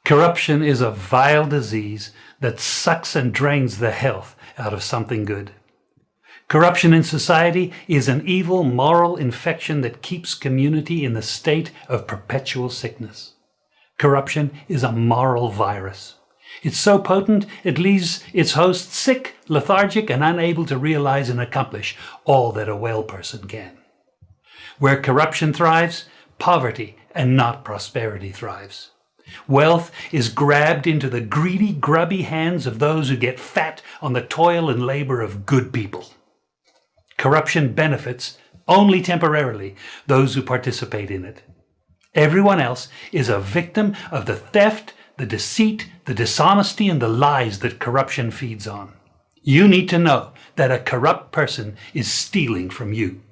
Corruption is a vile disease that sucks and drains the health out of something good. Corruption in society is an evil moral infection that keeps community in the state of perpetual sickness. Corruption is a moral virus. It's so potent it leaves its host sick, lethargic, and unable to realize and accomplish all that a well person can. Where corruption thrives, poverty and not prosperity thrives. Wealth is grabbed into the greedy, grubby hands of those who get fat on the toil and labor of good people. Corruption benefits, only temporarily, those who participate in it. Everyone else is a victim of the theft, the deceit, the dishonesty, and the lies that corruption feeds on. You need to know that a corrupt person is stealing from you.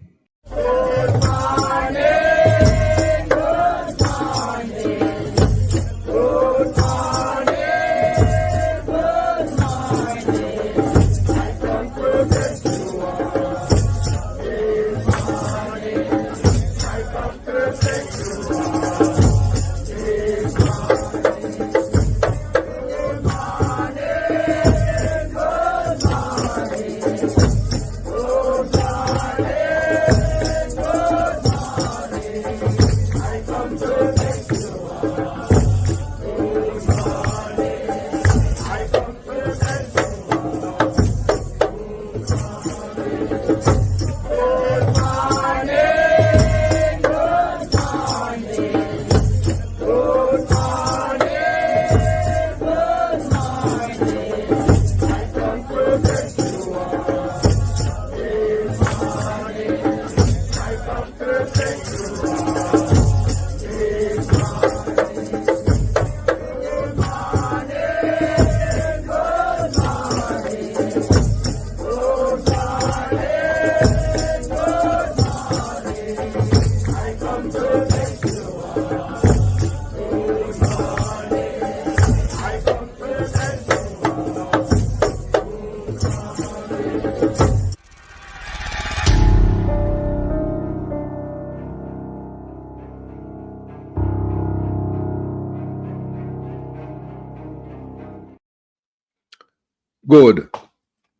Good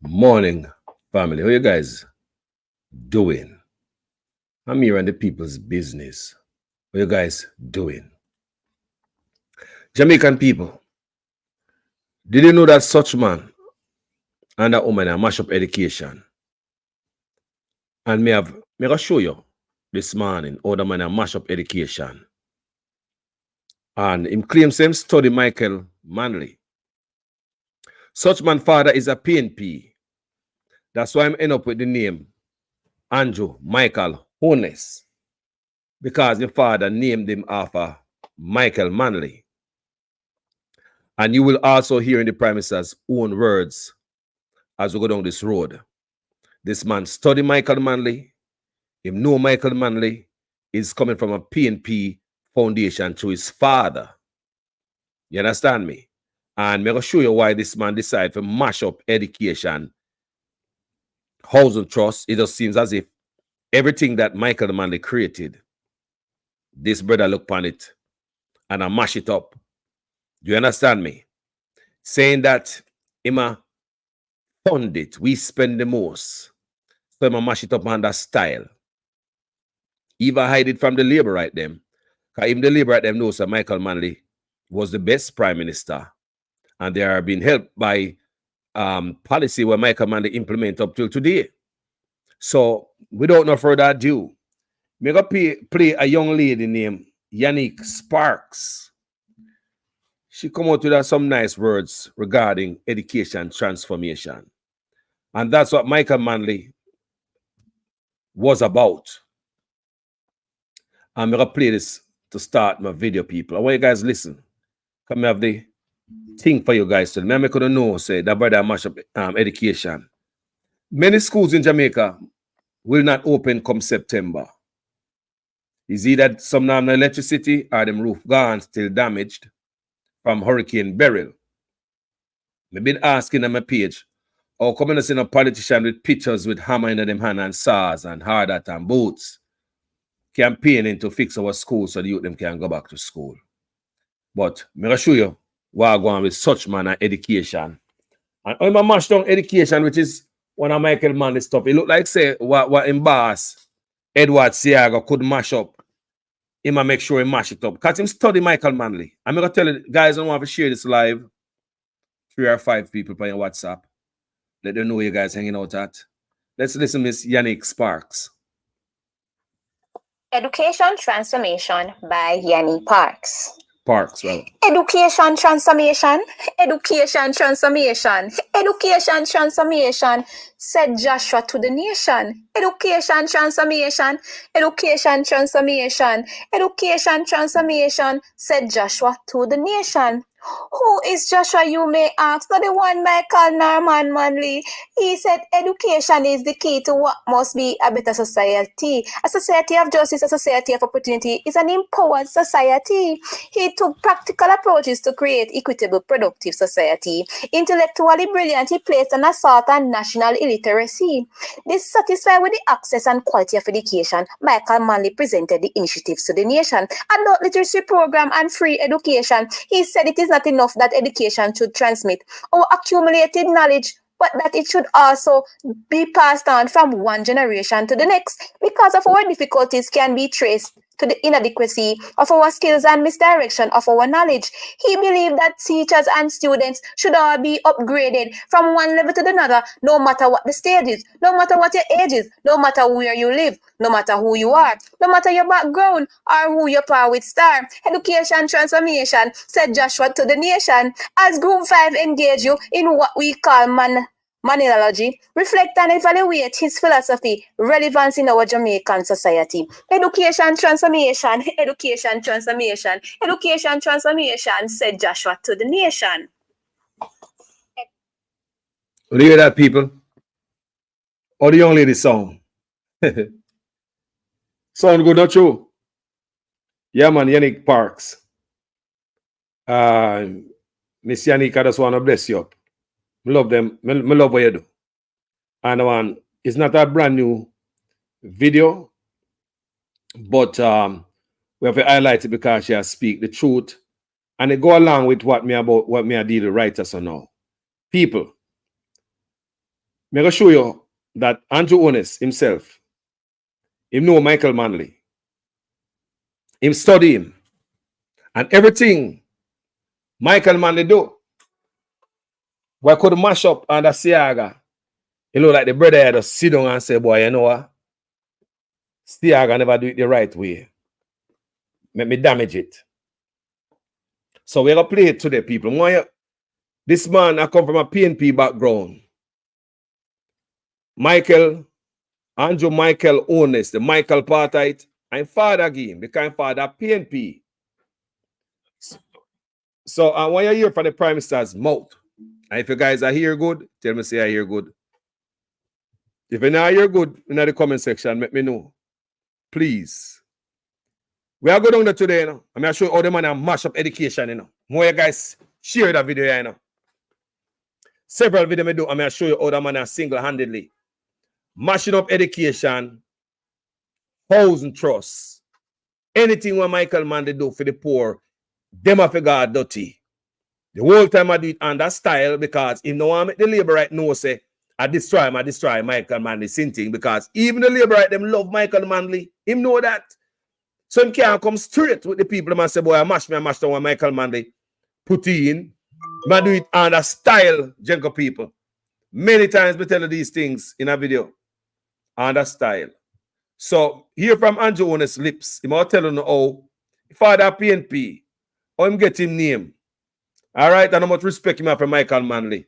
morning, family. How you guys doing? I'm here on the people's business. How you guys doing? Jamaican people, did you know that such man and that woman mash up education? And me gonna show you this morning how the man mash up education. And him claims him study Michael Manley. Such man father is a PNP. That's why I'm end up with the name Andrew Michael Holness. Because the father named him after Michael Manley. And you will also hear in the Prime Minister's own words as we go down this road. This man study Michael Manley. Him know Michael Manley is coming from a PNP foundation through his father. You understand me? And I'm going to show you why this man decided to mash up education, housing trust. It just seems as if everything that Michael Manley created, this brother look upon it and I mash it up. Do you understand me? Saying that Emma fund it, we spend the most. So Emma mash it up on that style. Even hide it from the labor right them. Because even the labor right them knows that Michael Manley was the best prime minister. And they are being helped by policy where Michael Manley implement up till today. So without no further ado, I'm going to play a young lady named Yannick Sparks. She come out with some nice words regarding education transformation. And that's what Michael Manley was about. I'm going to play this to start my video, people. I want you guys listen. Come have the thing for you guys. So I couldn't know, say, that brother mash up education. Many schools in Jamaica will not open come September. Is either some no electricity or them roof gone, still damaged from Hurricane Beryl. I've been asking on my page, how come I see a politician with pictures with hammer in them hand and saws and hard hat and boots campaigning to fix our schools so the youth them can go back to school. But I'm going to show you while going with such man and education. And I'm a mash down education, which is one of Michael Manley stuff. It look like say what in boss Edward Seaga could mash up. He might make sure he mash it up. Because him study Michael Manley. I'm gonna tell you guys, I want to share this live. 3 or 5 people playing WhatsApp. Let them know you guys hanging out at. Let's listen to Miss Yannick Sparks. Education Transformation by Yanni Parks. Parks, well. Education transformation, education transformation, education transformation, said Joshua to the nation. Education transformation, education transformation, education transformation, said Joshua to the nation. Who is Joshua, you may ask? Not the one Michael Norman Manley. He said education is the key to what must be a better society. A society of justice, a society of opportunity is an empowered society. He took practical approaches to create equitable, productive society. Intellectually brilliant, he placed an assault on national illiteracy. Dissatisfied with the access and quality of education, Michael Manley presented the initiatives to the nation. Adult literacy program and free education. He said it is not enough that education should transmit our accumulated knowledge, but that it should also be passed on from one generation to the next, because of our difficulties can be traced to the inadequacy of our skills and misdirection of our knowledge. He believed that teachers and students should all be upgraded from one level to another, no matter what the stage is, no matter what your age is, no matter where you live, no matter who you are, no matter your background or who you par with star. Education transformation, said Joshua to the nation, as Group 5 engage you in what we call Manilology, reflect and evaluate his philosophy, relevance in our Jamaican society. Education transformation, education transformation, education transformation, said Joshua to the nation. Do you hear that, people? Or the young lady song? Sound good, not true? Yeah, man, Yannick Parks. Miss Yannick, I just want to bless you up. I love them. I love what you do. And it's not a brand new video, but we have to highlight it because she has speak the truth. And it go along with what me I deal with writers on now. People, I'm going to show you that Andrew Honest himself, him know Michael Manley. Him study him. And everything Michael Manley do, we could mash up under Seaga. You know, like the brother had to sit down and say, boy, you know what? Seaga never do it the right way. Make me damage it. So we're going to play it today, people. This man, I come from a PNP background. Andrew Michael Honest, the Michael Partite, I'm father again, because I'm father PNP. So when you hear from the Prime Minister's mouth, and if you guys are here good, tell me say I hear good. If you're not here good, in the comment section, let me know. Please. We are going down there today, you know. I'm going to show you how the man have mash up education, you know. More you guys share that video, you know. Several videos I do, I'm going to show you how the man have single-handedly mashing up education, housing trust, anything what Michael Manley do for the poor, them have figure dirty. The whole time I do it under style because if no one make the labor right know say I destroy Michael Manley sinting because even the labor right them love Michael Manley. Him know that. So him can't come straight with the people and say, boy, I mash down what Michael Manley put in. I do it under style, Jenko people. Many times we tell you these things in a video. Under style. So hear from Andrew Honest's lips. He might tell you how father PNP, how him get him name. All right, and how much respect him have for Michael Manley.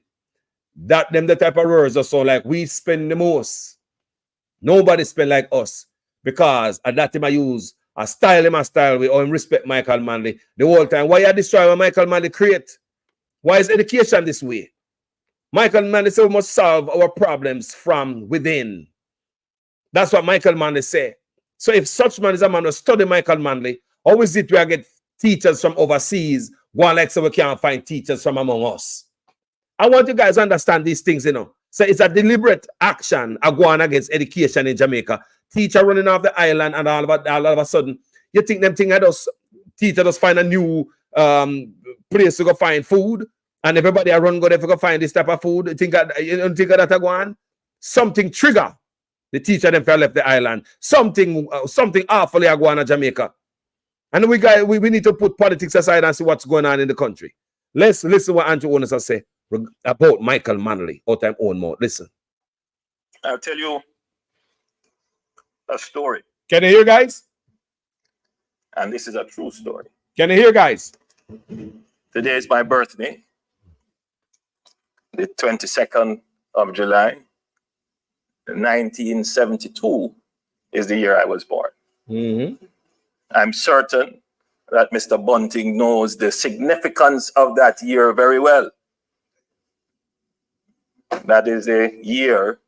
That them the type of words or so like we spend the most. Nobody spend like us. Because at that time I use a style with or him respect Michael Manley the whole time. Why you destroy what Michael Manley create? Why is education this way? Michael Manley said we must solve our problems from within. That's what Michael Manley said. So if such man is a man who study Michael Manley, how is it we get teachers from overseas going like so we can't find teachers from among us? I want you guys to understand these things, you know. So it's a deliberate action going against education in Jamaica. Teacher running off the island and all of a sudden, you think them thing teacher just find a new place to go find food, and everybody around go there to go find this type of food. You think that a go on? Something trigger the teacher them for left the island. Something awfully go on in Jamaica. And we need to put politics aside and see what's going on in the country. Let's listen what Andrew Owners say about Michael Manley out time own mouth. Listen. I'll tell you a story. Can you hear, guys? And this is a true story. Can you hear, guys? Today is my birthday. The 22nd of July, 1972 is the year I was born. Mm-hmm. I'm certain that Mr. Bunting knows the significance of that year very well. That is a year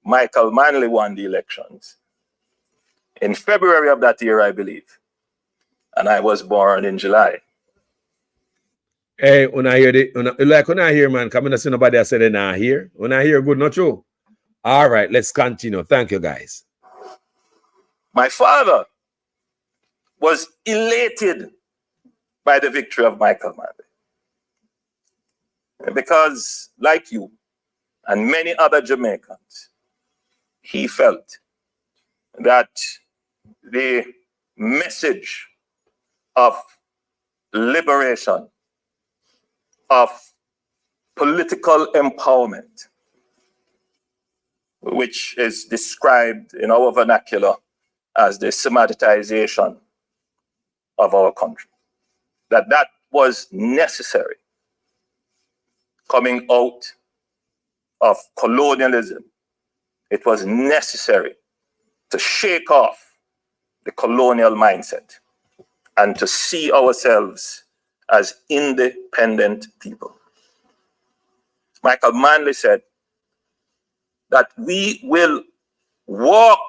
Michael Manley won the elections. In February of that year, I believe. And I was born in July. Hey, when I hear when I hear, man, come and see nobody else say they not hear. When I hear, good, not true. All right, let's continue. Thank you, guys. My father was elated by the victory of Michael Manley. Because, like you and many other Jamaicans, he felt that the message of liberation, of political empowerment, which is described in our vernacular as the Semitization of our country, that was necessary coming out of colonialism. It was necessary to shake off the colonial mindset and to see ourselves as independent people. Michael Manley said that we will walk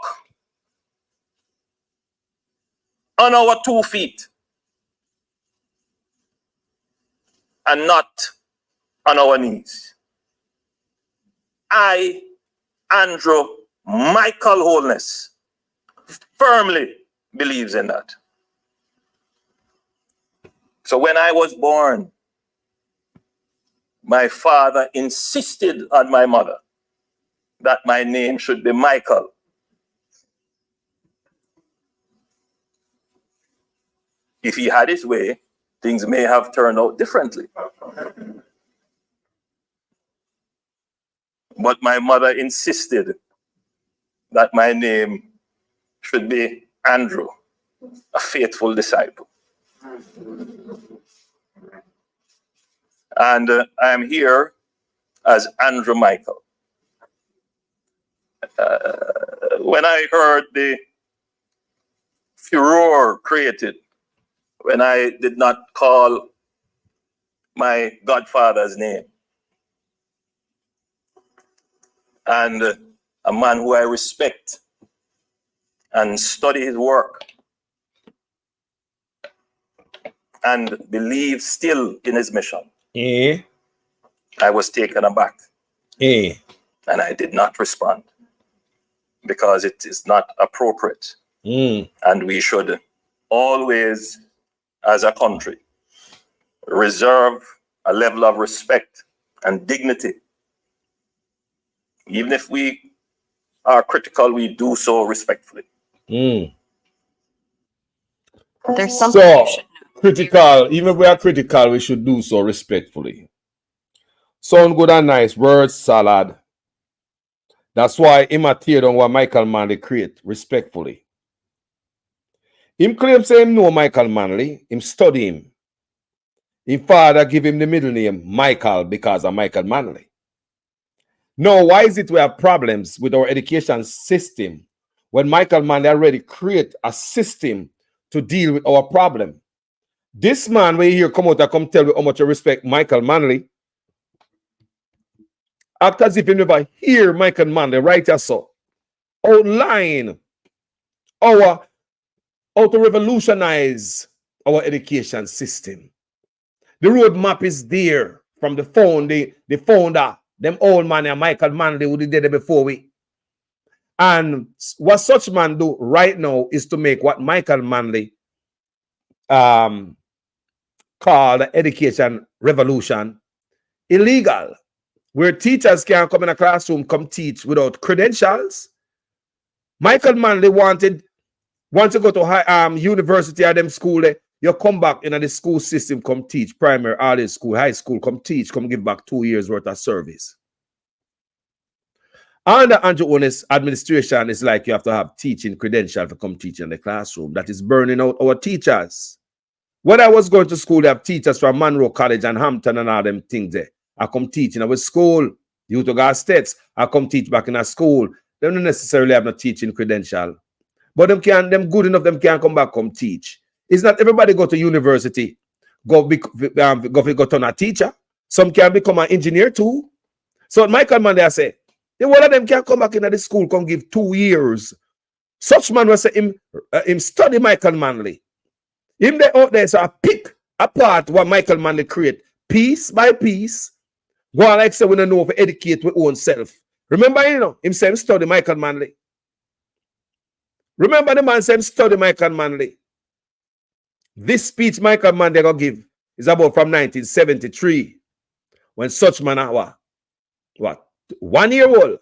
on our 2 feet and not on our knees. I, Andrew Michael Holness, firmly believes in that. So when I was born, my father insisted on my mother that my name should be Michael. If he had his way, things may have turned out differently. But my mother insisted that my name should be Andrew, a faithful disciple. And I am here as Andrew Michael. When I heard the furor created when I did not call my godfather's name, and a man who I respect and study his work and believe still in his mission, I was taken aback. And I did not respond because it is not appropriate. And we should always, as a country, reserve a level of respect and dignity. Even if we are critical, we do so respectfully. There's something So, you should know. critical, even if we are critical, we should do so respectfully. Sound good and nice, word salad. That's why him a tear down what Michael Manley create respectfully. Him claim say him know Michael Manley, him study him. His father give him the middle name Michael because of Michael Manley. Now, why is it we have problems with our education system when Michael Manley already create a system to deal with our problem? This man, when you hear come out and come tell you how much you respect Michael Manley, act as if you never hear Michael Manley right here so outline how to revolutionize our education system. The roadmap is there from the founder, them old man and Michael Manley who did it before we. And what such man do right now is to make what Michael Manley call called the education revolution illegal, where teachers can't come in a classroom, come teach without credentials. Michael Manley wanted to go to university or them school. You come back in the school system, come teach primary, early school, high school, come teach, come give back 2 years worth of service. Under Andrew Holness administration, it's like you have to have teaching credential to come teach in the classroom. That is burning out our teachers. When I was going to school, they have teachers from Monroe College and Hampton and all them things there. I come teach in our school, Utah States. I come teach back in a school. They don't necessarily have no teaching credential. But them good enough, them can come back, come teach. It's not everybody go to university, go turn a teacher. Some can become an engineer too. So Michael Manley, I say, the one of them can come back into the school, come give 2 years. Such man will say him study Michael Manley. Him there out there, so I pick apart what Michael Manley create, piece by piece. Go on, like say we don't know how to educate our own self. Remember, him say him study Michael Manley. Remember the man say him study Michael Manley. This speech Michael Manley gonna give is about from 1973, when such man what? 1 year old.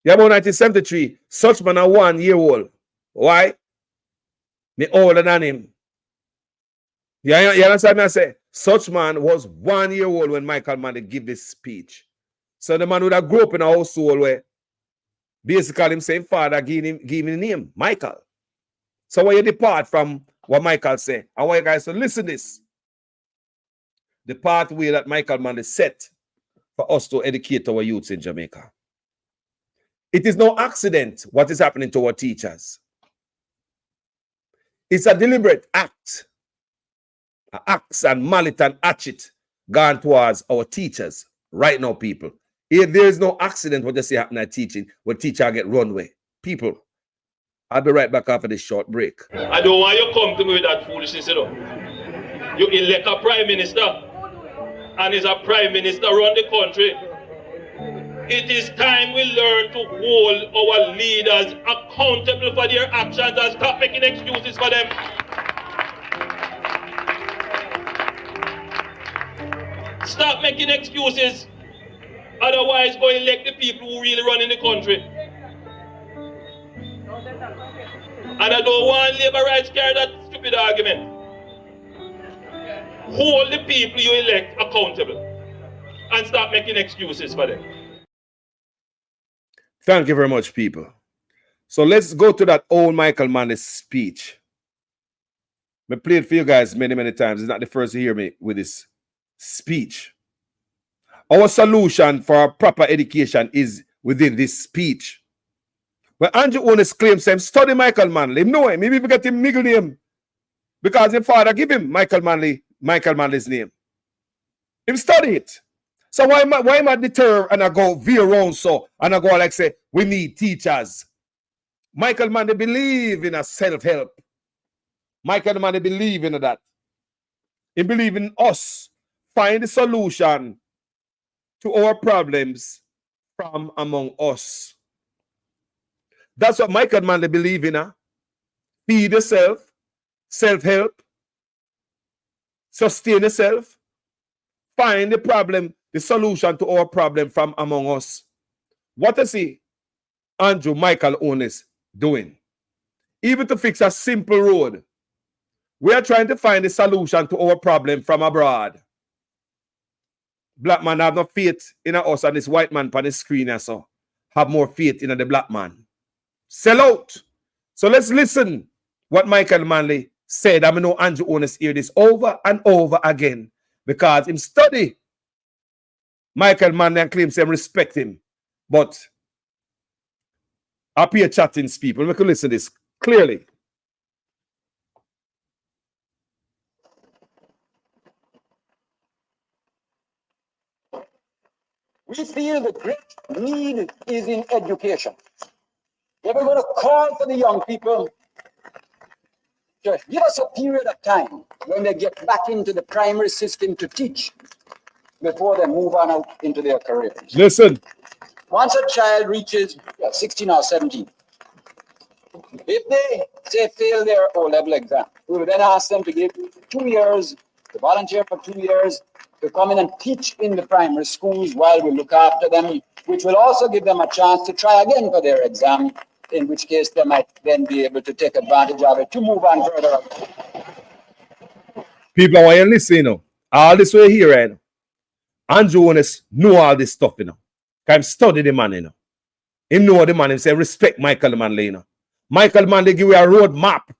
Yeah, about 1973, such man a 1 year old. Why? Me older than him. You understand me? I say, such man was 1 year old when Michael Manley give this speech. So the man would have grew up in a household where basically him saying father give him the name, Michael. So when you depart from what Michael say, I want you guys to listen to this. The pathway that Michael Manley set for us to educate our youths in Jamaica. It is no accident what is happening to our teachers. It's a deliberate act. An axe and mallet and hatchet gone towards our teachers right now, people. If there is no accident what you see happening at teaching, when teacher get runway. People, I'll be right back after this short break. I don't want you to come to me with that foolishness, you know. You elect a prime minister, and is a prime minister run the country. It is time we learn to hold our leaders accountable for their actions and stop making excuses for them. Stop making excuses. Otherwise, go elect the people who really run in the country. And I don't want labor rights carry that stupid argument. Hold the people you elect accountable and stop making excuses for them. Thank you very much, people. So let's go to that old Michael Manley speech. I played for you guys many, many times. It's not the first to hear me with this speech. Our solution for proper education is within this speech. When Andrew Holness claims him, study Michael Manley. Him know him. Maybe we get him middle name. Because his father give him Michael Manley's name. Him study it. So why am I deter and I go veer around so and I go like say we need teachers? Michael Manley believe in a self-help. Michael Manley believe in that. He believe in us. Find the solution to our problems from among us. That's what Michael Manley believe in. Feed yourself, self-help, sustain yourself, find the problem, the solution to our problem from among us. What is he, Andrew Michael Holness, doing? Even to fix a simple road, we are trying to find the solution to our problem from abroad. Black man have no faith in us and this white man on the screen so have more faith in the black man. Sell out. So let's listen what Michael Manley said. I know Andrew Holness hear this over and over again because him study Michael Manley and claims him respect him. But up here chatting people, we can listen to this clearly. We feel the great need is in education. We're going to call for the young people to give us a period of time when they get back into the primary system to teach before they move on out into their careers. Listen. Once a child reaches 16 or 17, if they say fail their O-level exam, we will then ask them to give 2 years to volunteer for 2 years, to come in and teach in the primary schools while we look after them, which will also give them a chance to try again for their exam, in which case they might then be able to take advantage of it to move on further. People, I want you to listen, you know. All this way here, right now. Andrew Holness know all this stuff, you know. Can study the man, you know. He know the man, he say, respect Michael Manley, you know. Michael Manley give you a road map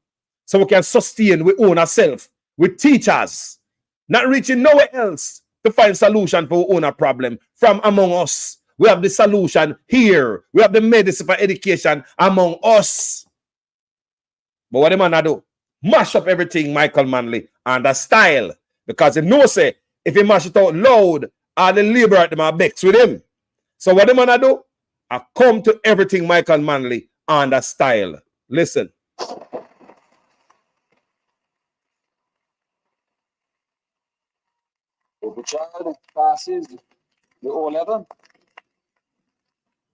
so we can sustain, we own ourselves, with teachers, not reaching nowhere else to find solution for our own problem from among us. We have the solution here. We have the medicine for education among us. But what the man do? Mash up everything, Michael Manley, and the style. Because he knows, say, if he mash it out loud, all the labor at them are vexed with him. So what the man do? I come to everything, Michael Manley, and the style. Listen. If the child passes the O level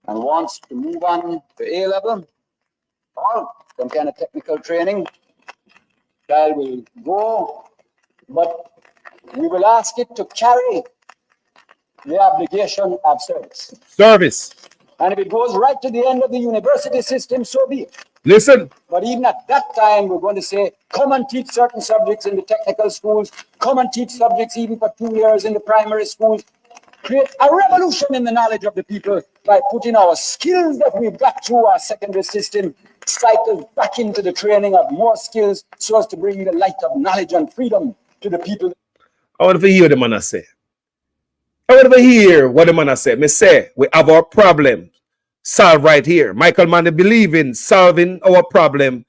and wants to move on to A level or some kind of technical training, child will go, but we will ask it to carry the obligation of service. Service. And if it goes right to the end of the university system, so be it. Listen. But even at that time, we're going to say, come and teach certain subjects in the technical schools, come and teach subjects even for 2 years in the primary schools, create a revolution in the knowledge of the people by putting our skills that we've got through our secondary system, cycle back into the training of more skills so as to bring the light of knowledge and freedom to the people. I want to hear the man say. I want to hear what the man say. Me say, we have our problem solved right here. Michael Manley believe in solving our problem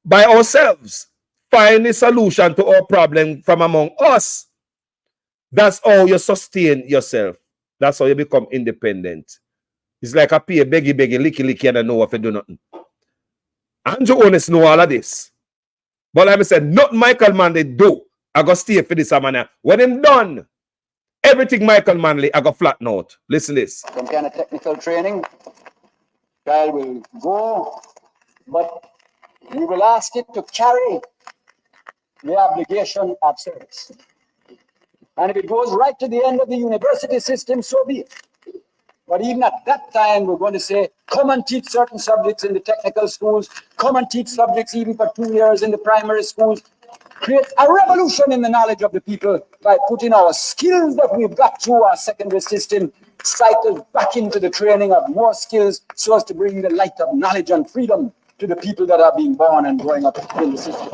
by ourselves. Find a solution to our problem from among us. That's how you sustain yourself. That's how you become independent. It's like a peer, beggy, licky, and I know if you do nothing. Andrew Holness know all of this. But like I said, not Michael Manley do. I go stay for this man. When him done, everything Michael Manley, I go flatten out. Listen this. Some kind of technical training, child will go, but we will ask it to carry the obligation of service. And if it goes right to the end of the university system, so be it. But even at that time, we're going to say, come and teach certain subjects in the technical schools, come and teach subjects even for 2 years in the primary schools, create a revolution in the knowledge of the people by putting our skills that we've got through our secondary system, cycle back into the training of more skills so as to bring the light of knowledge and freedom to the people that are being born and growing up in the system.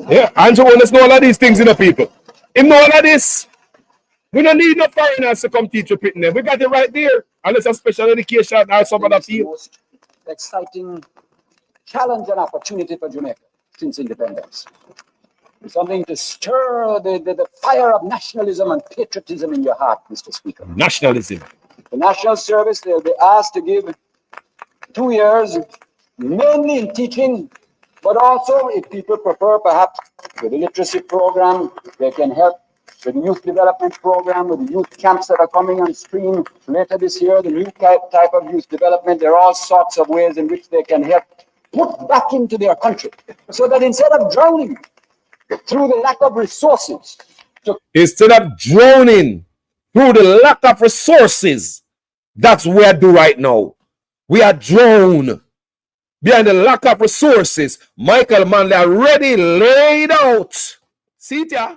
Yeah, Andrew Holness know all of these things in the people. Him know all of this. We don't need no foreigners to come teach you pitting them. We got it right there. Unless a special education or some other field. Most exciting challenge and opportunity for Jamaica since independence. Something to stir the fire of nationalism and patriotism in your heart, Mr. Speaker. Nationalism. The National Service, they'll be asked to give 2 years, mainly in teaching, but also, if people prefer, perhaps, with the literacy program, they can help with the youth development program, with the youth camps that are coming on stream later this year, the new type of youth development. There are all sorts of ways in which they can help put back into their country, so that instead of drowning through the lack of resources, instead of drowning through the lack of resources, that's what we do right now. We are drowned behind the lack of resources. Michael Manley already laid out. See it, yeah?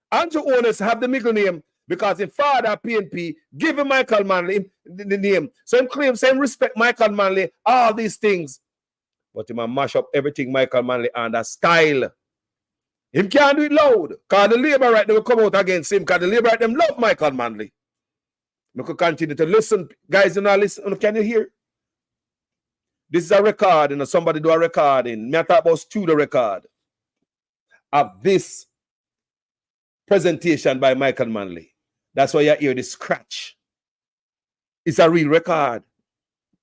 Andrew Holness have the middle name because his father, PNP, give him Michael Manley the name. So him claim, same respect Michael Manley, all these things. But him mash up everything Michael Manley under style. Him can't do it loud. Because the labor right, they will come out against him. Because the labor right, them love Michael Manley. We could continue to listen. Guys, you know, listen. Can you hear? This is a record, you know, somebody do a recording. Me I talk about studio record of this presentation by Michael Manley. That's why you hear the scratch. It's a real record.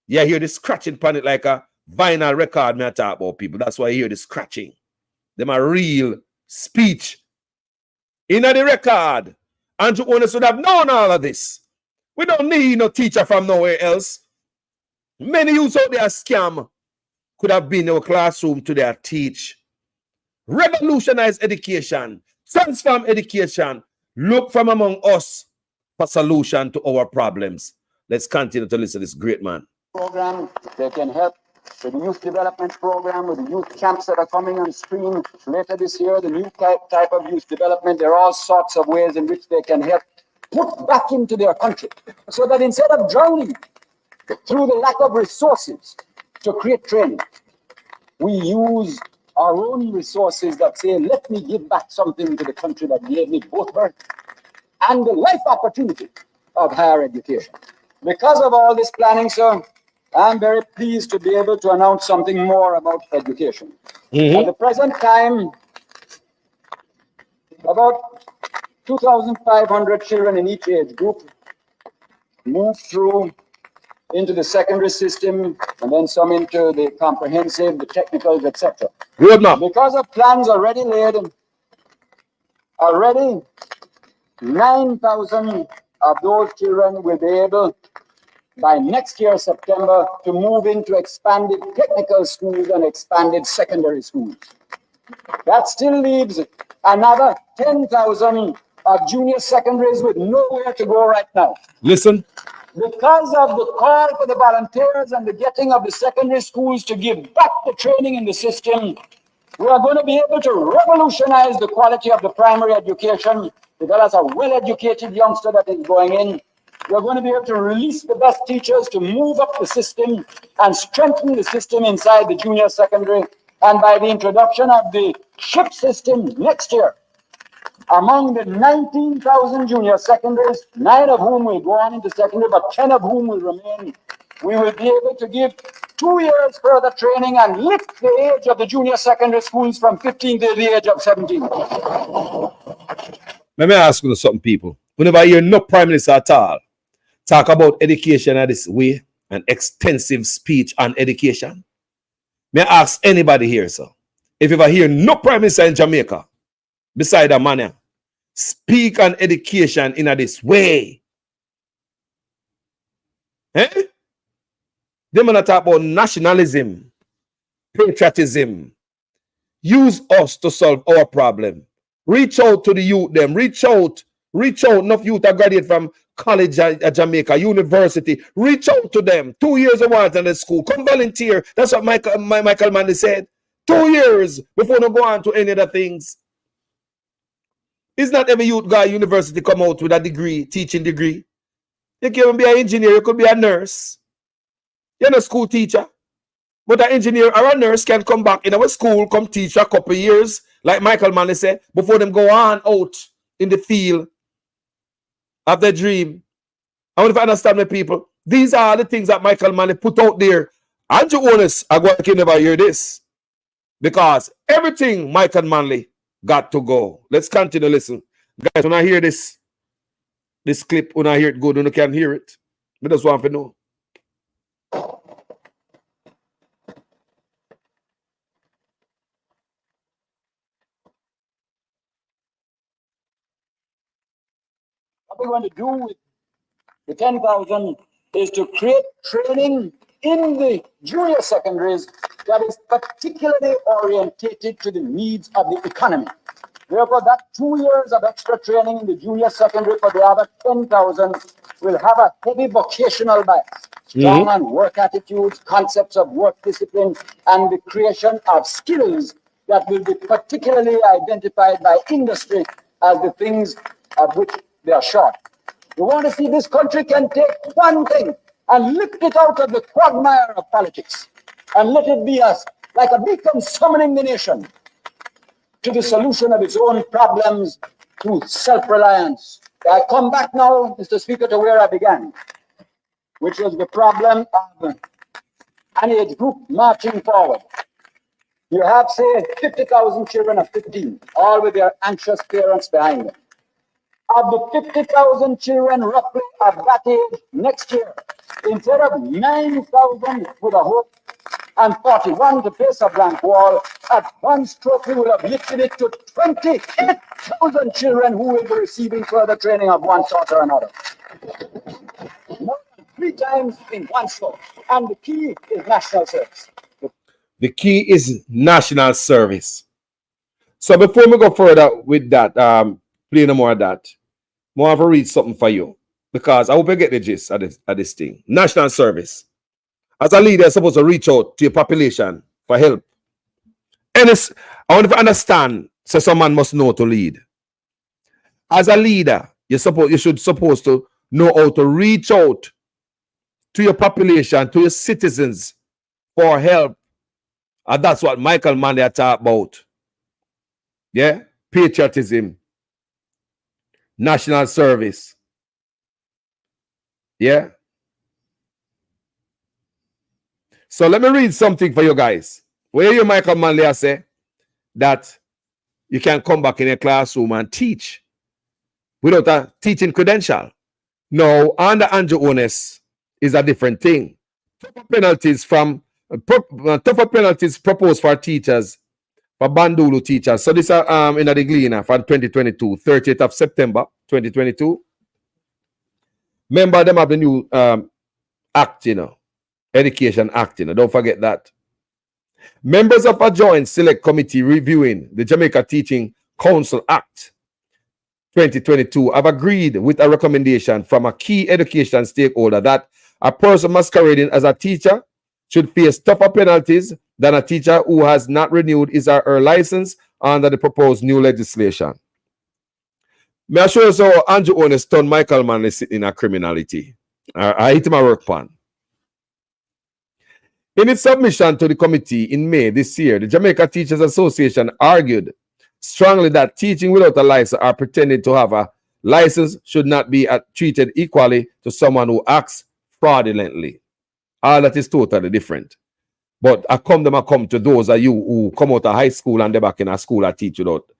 You hear the scratching on it like a vinyl record. Me I talk about people. That's why you hear the scratching. Them a real speech. In the record, Andrew Holness would have known all of this. We don't need no teacher from nowhere else. Many youths out there scam could have been in our classroom to their teach. Revolutionize education. Transform education. Look from among us for solution to our problems. Let's continue to listen to this great man. Program, they can help with the youth development program, with the youth camps that are coming on stream later this year, the new type of youth development. There are all sorts of ways in which they can help put back into their country so that instead of drowning through the lack of resources to create training, we use our own resources that say, let me give back something to the country that gave me both birth and the life opportunity of higher education. Because of all this planning, sir, I'm very pleased to be able to announce something more about education. At the present time, about 2,500 children in each age group move through into the secondary system, and then some into the comprehensive, the technicals, etc. Because of plans already laid, already 9,000 of those children will be able, by next year, September, to move into expanded technical schools and expanded secondary schools. That still leaves another 10,000 of junior secondaries with nowhere to go right now. Listen. Because of the call for the volunteers and the getting of the secondary schools to give back the training in the system, we are going to be able to revolutionize the quality of the primary education, because as a well-educated youngster that is going in, we're going to be able to release the best teachers to move up the system and strengthen the system inside the junior secondary. And by the introduction of the SHIP system next year, among the 19,000 junior secondaries, 9 of whom will go on into secondary, but 10 of whom will remain, we will be able to give 2 years further training and lift the age of the junior secondary schools from 15 to the age of 17. Let me ask you something, people. Whenever I hear no prime minister at all talk about education in this way, an extensive speech on education, may I ask anybody here, sir, if you ever hear no prime minister in Jamaica beside a man speak on education in this way? Eh? They want to talk about nationalism, patriotism. Use us to solve our problem. Reach out to the youth, them. Reach out. Enough youth are graduate from college at Jamaica, university. Reach out to them. 2 years of once in the school. Come volunteer. That's what Michael Manley said. 2 years before they go on to any other things. It's not every youth guy university come out with a degree, teaching degree. You can be an engineer, you could be a nurse. You're not a school teacher. But an engineer or a nurse can come back in our school, come teach a couple of years, like Michael Manley said, before them go on out in the field of their dream. I want to understand my people. These are the things that Michael Manley put out there. Andrew Holness, I can never hear this. Because everything Michael Manley got to go. Let's continue to listen. Guys, when I hear this clip, when I hear it good, when you can hear it, I just want to know. What we want to do with the 10,000 is to create training in the junior secondaries that is particularly orientated to the needs of the economy. Therefore, that 2 years of extra training in the junior secondary for the other 10,000 will have a heavy vocational bias, strong on work attitudes, concepts of work discipline, and the creation of skills that will be particularly identified by industry as the things of which they are short. We want to see this country can take one thing and lift it out of the quagmire of politics and let it be like a beacon summoning the nation to the solution of its own problems through self-reliance. I come back now, Mr. Speaker, to where I began, which was the problem of an age group marching forward. You have, say, 50,000 children of 15, all with their anxious parents behind them. Of the 50,000 children roughly of that age next year, instead of 9,000 with a hope and 41 to face a blank wall, at one stroke we will have lifted it to 28,000 children who will be receiving further training of one sort or another. More than 3 times in one stroke. And the key is national service. The key is national service. So before we go further with that, play no more of that, I want to read something for you. Because I hope you get the gist of this thing. National service. As a leader, you're supposed to reach out to your population for help. And I want to understand, so someone must know to lead. As a leader, you should supposed to know how to reach out to your population, to your citizens for help. And that's what Michael Manley talked about. Yeah? Patriotism. National service. Yeah? So let me read something for you guys. Where you Michael Manley say that you can come back in a classroom and teach without a teaching credential. No, under Andrew Onest is a different thing. Tougher penalties proposed for teachers, for Bandulu teachers. So this is in the Gleaner from 2022, 30th of September 2022. Remember them have the new act, Education Act, don't forget that. Members of a joint select committee reviewing the Jamaica Teaching Council Act 2022 have agreed with a recommendation from a key education stakeholder that a person masquerading as a teacher should face tougher penalties than a teacher who has not renewed his or her license under the proposed new legislation. May I show you how Andrew Onest turned Michael Manley sitting in a criminality. I hit my work pan. In its submission to the committee in May this year, the Jamaica Teachers Association argued strongly that teaching without a license or pretending to have a license should not be treated equally to someone who acts fraudulently. All that is totally different. But I come to those of you who come out of high school and they're back in a school and teach without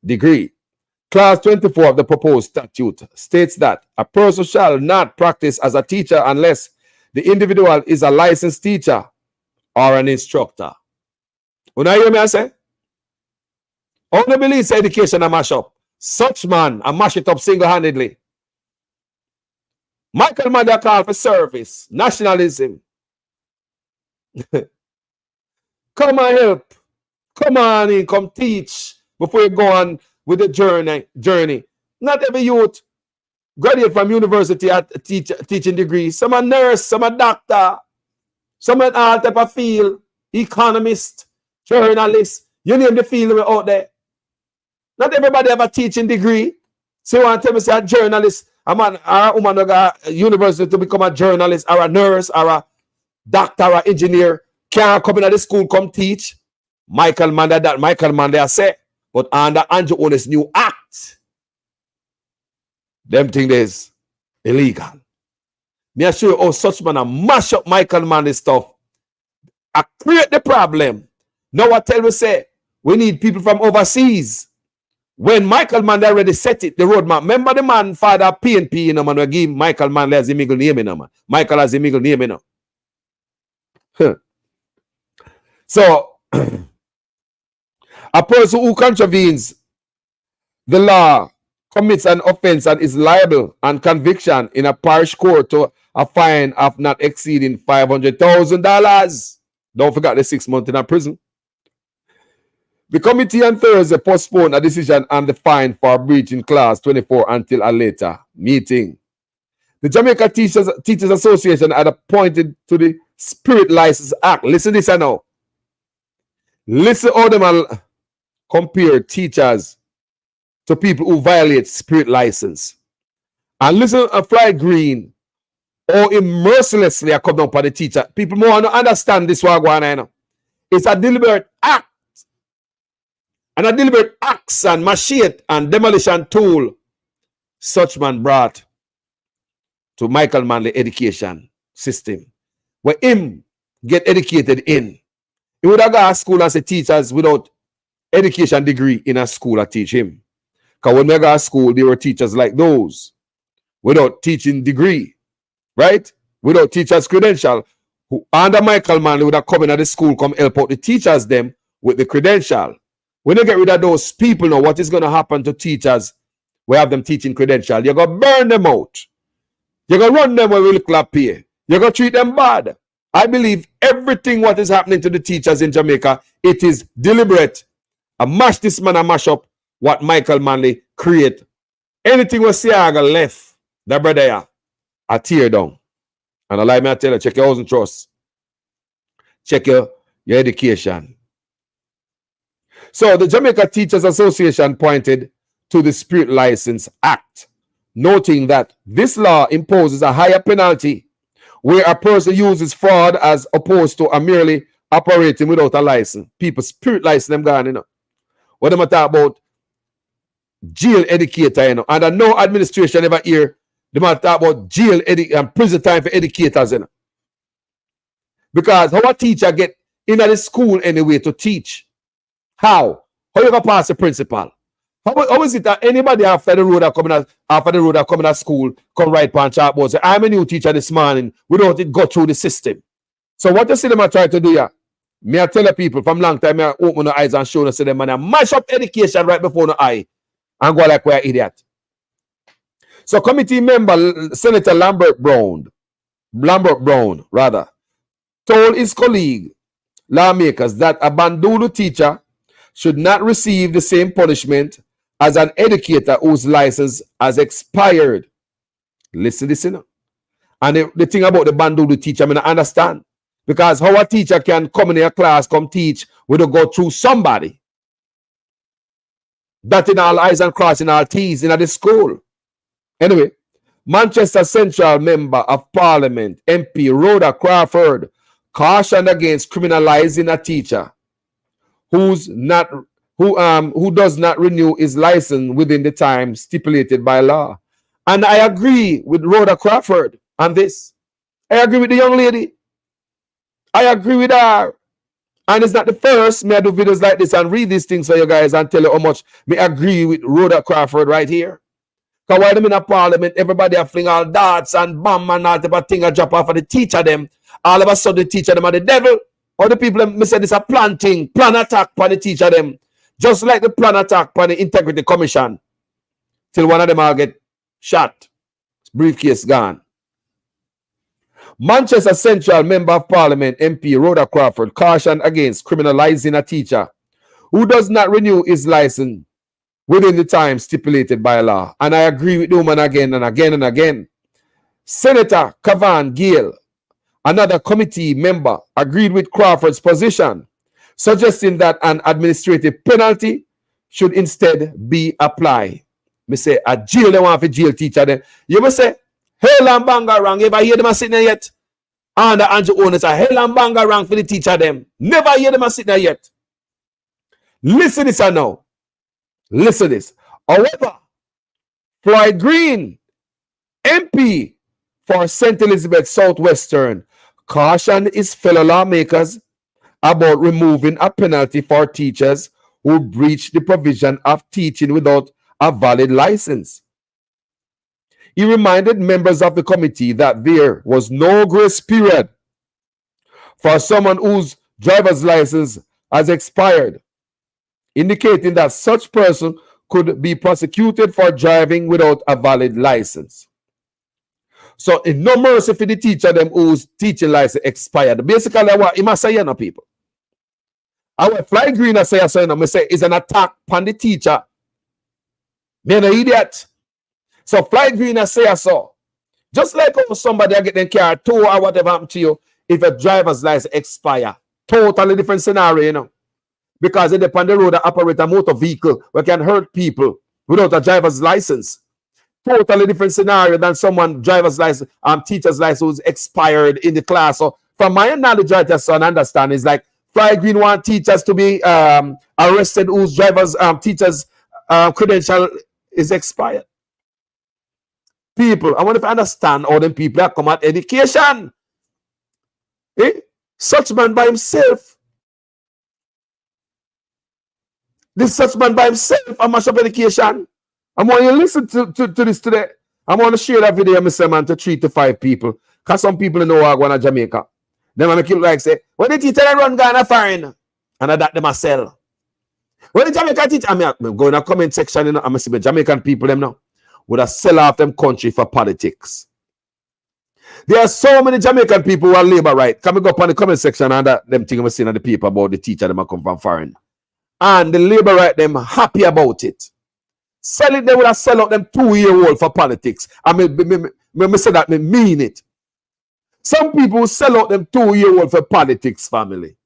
degree. Clause 24 of the proposed statute states that a person shall not practice as a teacher unless the individual is a licensed teacher or an instructor. When I hear me, I say, only believes education a mash up. Such man, I mash it up single-handedly. Michael Manley call for service, nationalism. Come and help. Come on in, come teach before you go on with the journey. Not every youth graduate from university at teaching degree. Some a nurse, some a doctor, some in all type of field, economist, journalist. You name the field out there. Not everybody have a teaching degree. So you want to tell me say a journalist, a man or a woman who got a university to become a journalist or a nurse or a doctor or engineer can't come into the school, come teach. Michael Manley I say, but under Andrew Onest new act, them thing is illegal. Me I show you how such man a mash up Michael Manley stuff. I create the problem. Now I tell we say we need people from overseas. When Michael Manley already set it, the roadmap. Remember the man father PNP, man, we give Michael Manley as the middle name, man. Michael as the middle name, So a person who contravenes the law commits an offense and is liable and conviction in a parish court to a fine of not exceeding $500,000. Don't forget the 6 months in a prison. The committee on Thursday postponed a decision on the fine for breaching clause 24 until a later meeting. The Jamaica Teachers Association had appointed to the Spirit License Act. Listen to this now. Listen how them compare teachers to people who violate spirit license. And listen to Fly Green, how mercilessly I come down for the teacher. People more want to understand this one. It's a deliberate act. And a deliberate axe and machete and demolition tool such man brought to Michael Manley education system, where him get educated in. He would have got to school as a teachers without education degree in a school that teach him. Because when we got to school, there were teachers like those without teaching degree, right? Without teacher's credential. Who under Michael Manley would have come in at the school, come help out the teachers them with the credential. When you get rid of those people now, what is going to happen to teachers? We have them teaching credential. You're going to burn them out. You're going to run them when we look like pay. You're going to treat them bad. I believe everything what is happening to the teachers in Jamaica, it is deliberate I mash this man, I mash up what Michael Manley create. Anything was Siaga left, the brother here, I tear down. And I like me, I tell you, check your housing trust. Check your education. So the Jamaica Teachers Association pointed to the Spirit License Act, noting that this law imposes a higher penalty where a person uses fraud as opposed to a merely operating without a license. People, spirit license them gone, you know. What am I talking about? Jail educator, you know. And I know administration ever hear them talk about jail and prison time for educators, you know. Because how a teacher get in at the school anyway to teach? How? How you gonna pass the principal? How is it that anybody after the road are coming at school come right on chalkboard say, I'm a new teacher this morning without it go through the system? So what you see them try to do here? Me I tell the people from long time, I open the eyes and show them, say them man, I mash up education right before the eye and go like we're idiot. So committee member Senator Lambert Brown, told his colleague lawmakers that a Bandulu teacher should not receive the same punishment as an educator whose license has expired. Listen to this, you know. And the thing about the Bandulu teacher, I mean, I understand. Because how a teacher can come in a class, come teach, we don't go through somebody. That in all eyes and crossing all T's in the school. Anyway, Manchester Central Member of Parliament, MP Rhoda Crawford, cautioned against criminalizing a teacher who does not renew his license within the time stipulated by law. And I agree with Rhoda Crawford on this. I agree with the young lady. I agree with her. And it's not the first me I do videos like this and read these things for you guys and tell you how much me agree with Rhoda Crawford right here. Because while them in a parliament, everybody are fling all darts and bomb and all type of thing a drop off of the teacher them. All of a sudden the teacher them are the devil. Or the people me say this a plan attack on the teacher them. Just like the plan attack on the Integrity Commission. Till one of them all get shot. Briefcase gone. Manchester Central Member of Parliament MP Rhoda Crawford cautioned against criminalizing a teacher who does not renew his license within the time stipulated by law. And I agree with the woman again and again and again. Senator Cavan Gale, another committee member, agreed with Crawford's position, suggesting that an administrative penalty should instead be applied. Me say, a jail, they want for jail teacher. Then you must say, hell and banga wrong. You ever hear them sitting there yet? And the Andrew owners are hell and banga wrong for the teacher them. Never hear them sitting there yet. Listen this now. Listen this. However, Floyd Green, MP for St. Elizabeth Southwestern, cautioned his fellow lawmakers about removing a penalty for teachers who breach the provision of teaching without a valid license. He reminded members of the committee that there was no grace period for someone whose driver's license has expired, indicating that such person could be prosecuted for driving without a valid license. So, in no mercy for the teacher them whose teaching license expired. Basically, what he must say, no people. Our Fly Green say, so, no, say is an attack on the teacher. Me no idiot. So Fly Green say so. Just like how somebody get their car tow or whatever happened to you if a driver's license expire. Totally different scenario, you know. Because it depends on the road that operate a motor vehicle where can hurt people without a driver's license. Totally different scenario than someone driver's license, teacher's license who's expired in the class. So from my knowledge, I just understand is like Fly Green want teachers to be arrested whose driver's teacher's credential is expired. People, I want to understand all them people that come at education. Such man by himself. This such man by himself, I mash up education. I want you to listen to this today. I want to share that video, Mr. Man, to 3 to 5 people. Because some people know I go to Jamaica. Then I make it like say, when the teacher run Ghana foreign, and I that them sell. When the Jamaican teacher, I'm going to comment section, you know, I'm see the Jamaican people them now would have sell off them country for politics. There are so many Jamaican people who are labor right. Come go up on the comment section and that them thing I'm seeing on the paper about the teacher them come from foreign. and the labor right them happy about it. Sell it, they would have sell out them 2-year-old for politics. I me say that, me mean it. Some people sell out them 2-year-old for politics, family.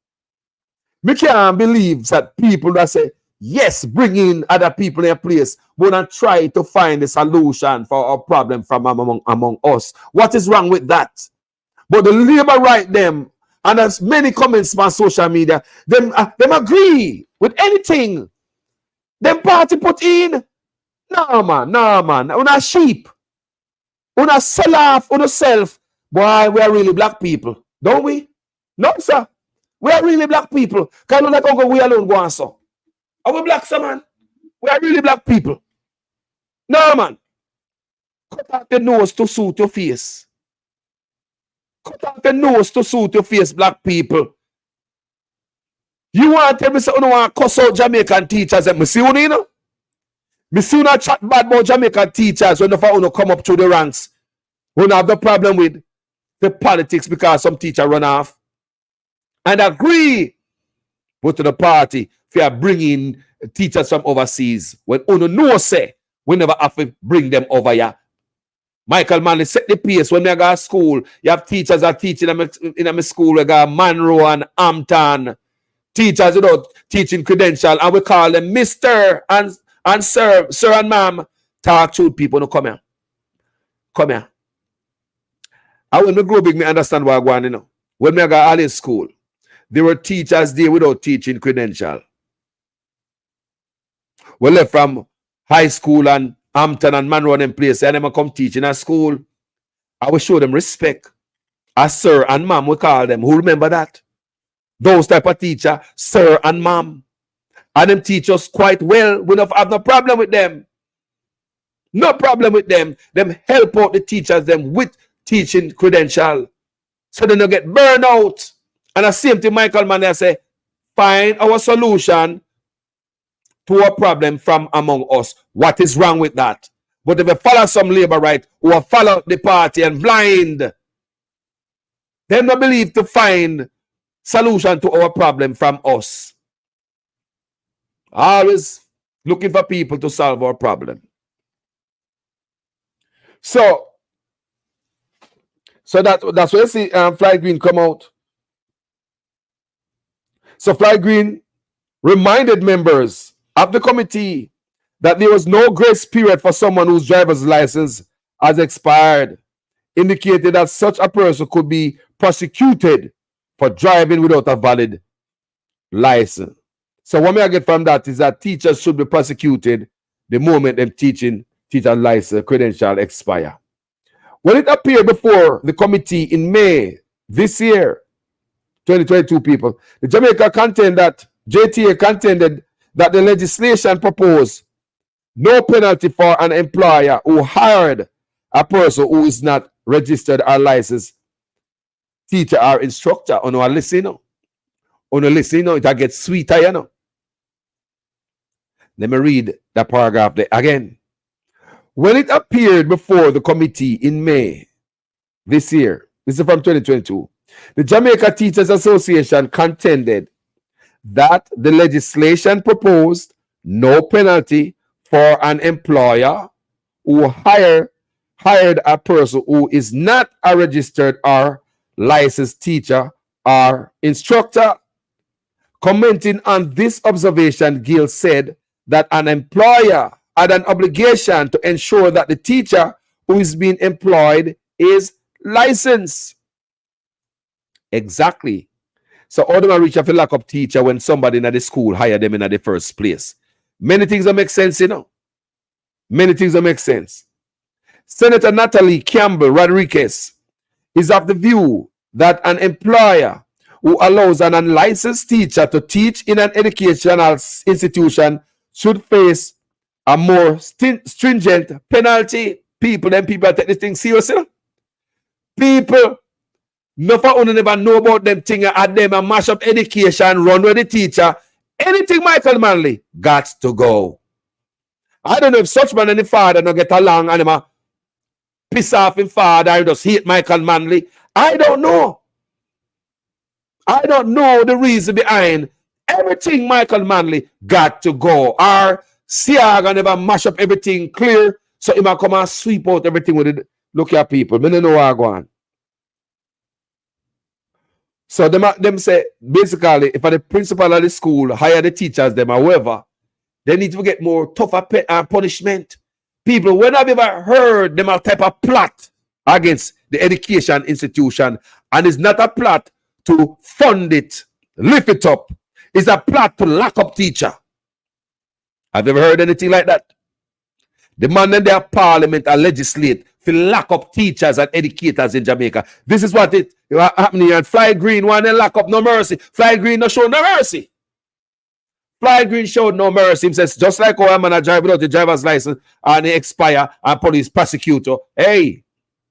Me can't believe that people that say, yes, bring in other people in a place, but not try to find a solution for our problem from among us. What is wrong with that? But the labor right them, and there's many comments on social media, them agree with anything them party put in. No man. Una sheep. Una sell off on yourself. Boy, we are really black people. Don't we? No, sir. We are really black people. Can you not go we alone go on, so? Are we black, sir, man? We are really black people. No, man. Cut out the nose to suit your face. Cut out the nose to suit your face, black people. You want to tell me say you want to cuss out Jamaican teachers and me see you know? Me see you not chat bad about Jamaican teachers when you come up through the ranks. We don't have the problem with the politics because some teacher run off. And agree with the party for bringing teachers from overseas. When you know say, we never have to bring them over here. Michael Manley set the pace. When we go to school, you have teachers that teach in my school. We got Monroe and Hampton. Teachers, teaching credential. And we call them Mr. and Sir and Ma'am. Talk to people. No, come here. Come here. I when we grow big, me understand what I'm going, you know. When we got all in school, there were teachers there without teaching credential. We left from high school and Hampton and Monroe and place, and them come teaching at school. I will show them respect. As sir and ma'am, we call them. Who remember that? Those type of teacher, sir and ma'am. And them teach us quite well. We don't have no problem with them. No problem with them. Them help out the teachers them with teaching credential. So they don't get burned out. And the same thing Michael Manley say, find our solution to a problem from among us. What is wrong with that? But if you follow some labor right, or follow the party and blind, they don't believe to find solution to our problem from us. Always looking for people to solve our problem. So that's where you see Fly Green come out. So Fly Green reminded members of the committee that there was no grace period for someone whose driver's license has expired, indicated that such a person could be prosecuted for driving without a valid license. So what I get from that is that teachers should be prosecuted the moment them teacher license credential expire. When it appeared before the committee in May this year, 2022 people, the JTA contended that the legislation proposed no penalty for an employer who hired a person who is not registered or licensed teacher or instructor. On our listen, it gets sweeter, you know. Let me read that paragraph there again. When it appeared before the committee in May this year, this is from 2022, the Jamaica Teachers Association contended that the legislation proposed no penalty for an employer who hired a person who is not a registered or licensed teacher or instructor. Commenting on this observation, Gill said that an employer had an obligation to ensure that the teacher who is being employed is licensed. Exactly. So how do I reach a lack of teacher when somebody in the school hired them in the first place? Many things that make sense, you know. Many things that make sense. Senator Natalie Campbell Rodriguez is of the view that an employer who allows an unlicensed teacher to teach in an educational institution should face a more stringent penalty. People take this thing seriously. People, no for never know about them thing at them and mash up education, run with the teacher. Anything Michael Manley got to go. I don't know if such man and the father don't get along and him piss off him father or just hate Michael Manley. I don't know. I don't know the reason behind Everything Michael Manley got to go. Or Siaga never mash up everything clear. So he might come and sweep out everything with it. Look at people. I don't know what I go on. So them say, basically, if the principal of the school hire the teachers, them or whoever, they need to get more tougher punishment. People, when have you ever heard them a type of plot against the education institution? And it's not a plot to fund it, lift it up. It's a plot to lock up teacher. Have you ever heard anything like that? The man in their parliament and legislate to lock up teachers and educators in Jamaica. This is what it happening here. And Fly Green want to lock up, no mercy. Fly Green no show no mercy. Fly Green showed no mercy. He says, just like how a man drive without the driver's license and they expire and police prosecutor. Hey,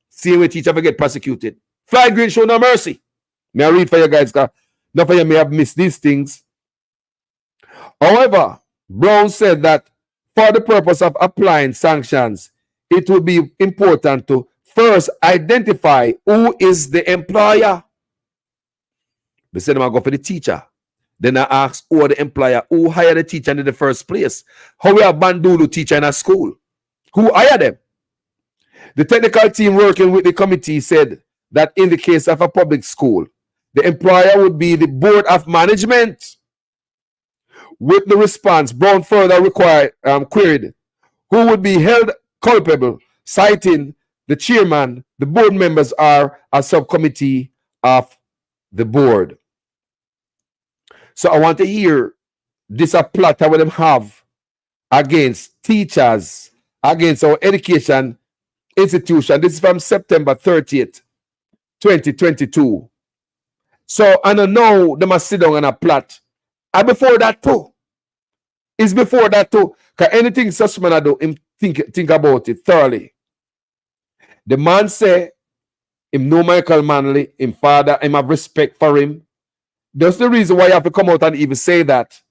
see where teacher get prosecuted. Fly Green show no mercy. May I read for you guys, because none of you may have missed these things. However, Brown said that for the purpose of applying sanctions, it would be important to first identify who is the employer. They said, I'm going to go for the teacher. Then I ask who are the employer, who hired the teacher in the first place. How we have Bandulu teacher in a school? Who hired them? The technical team working with the committee said that in the case of a public school, the employer would be the board of management. With the response, Brown further queried who would be held culpable, citing the chairman, the board members are a subcommittee of the board. So I want to hear this a plot that them have against teachers, against our education institution. This is from September 30th, 2022. So I don't know they must sit down on a plot. And before that too. It's before that too. Because anything such man I do, him think about it thoroughly. The man say, him know Michael Manley, him father, him have respect for him. That's the reason why you have to come out and even say that.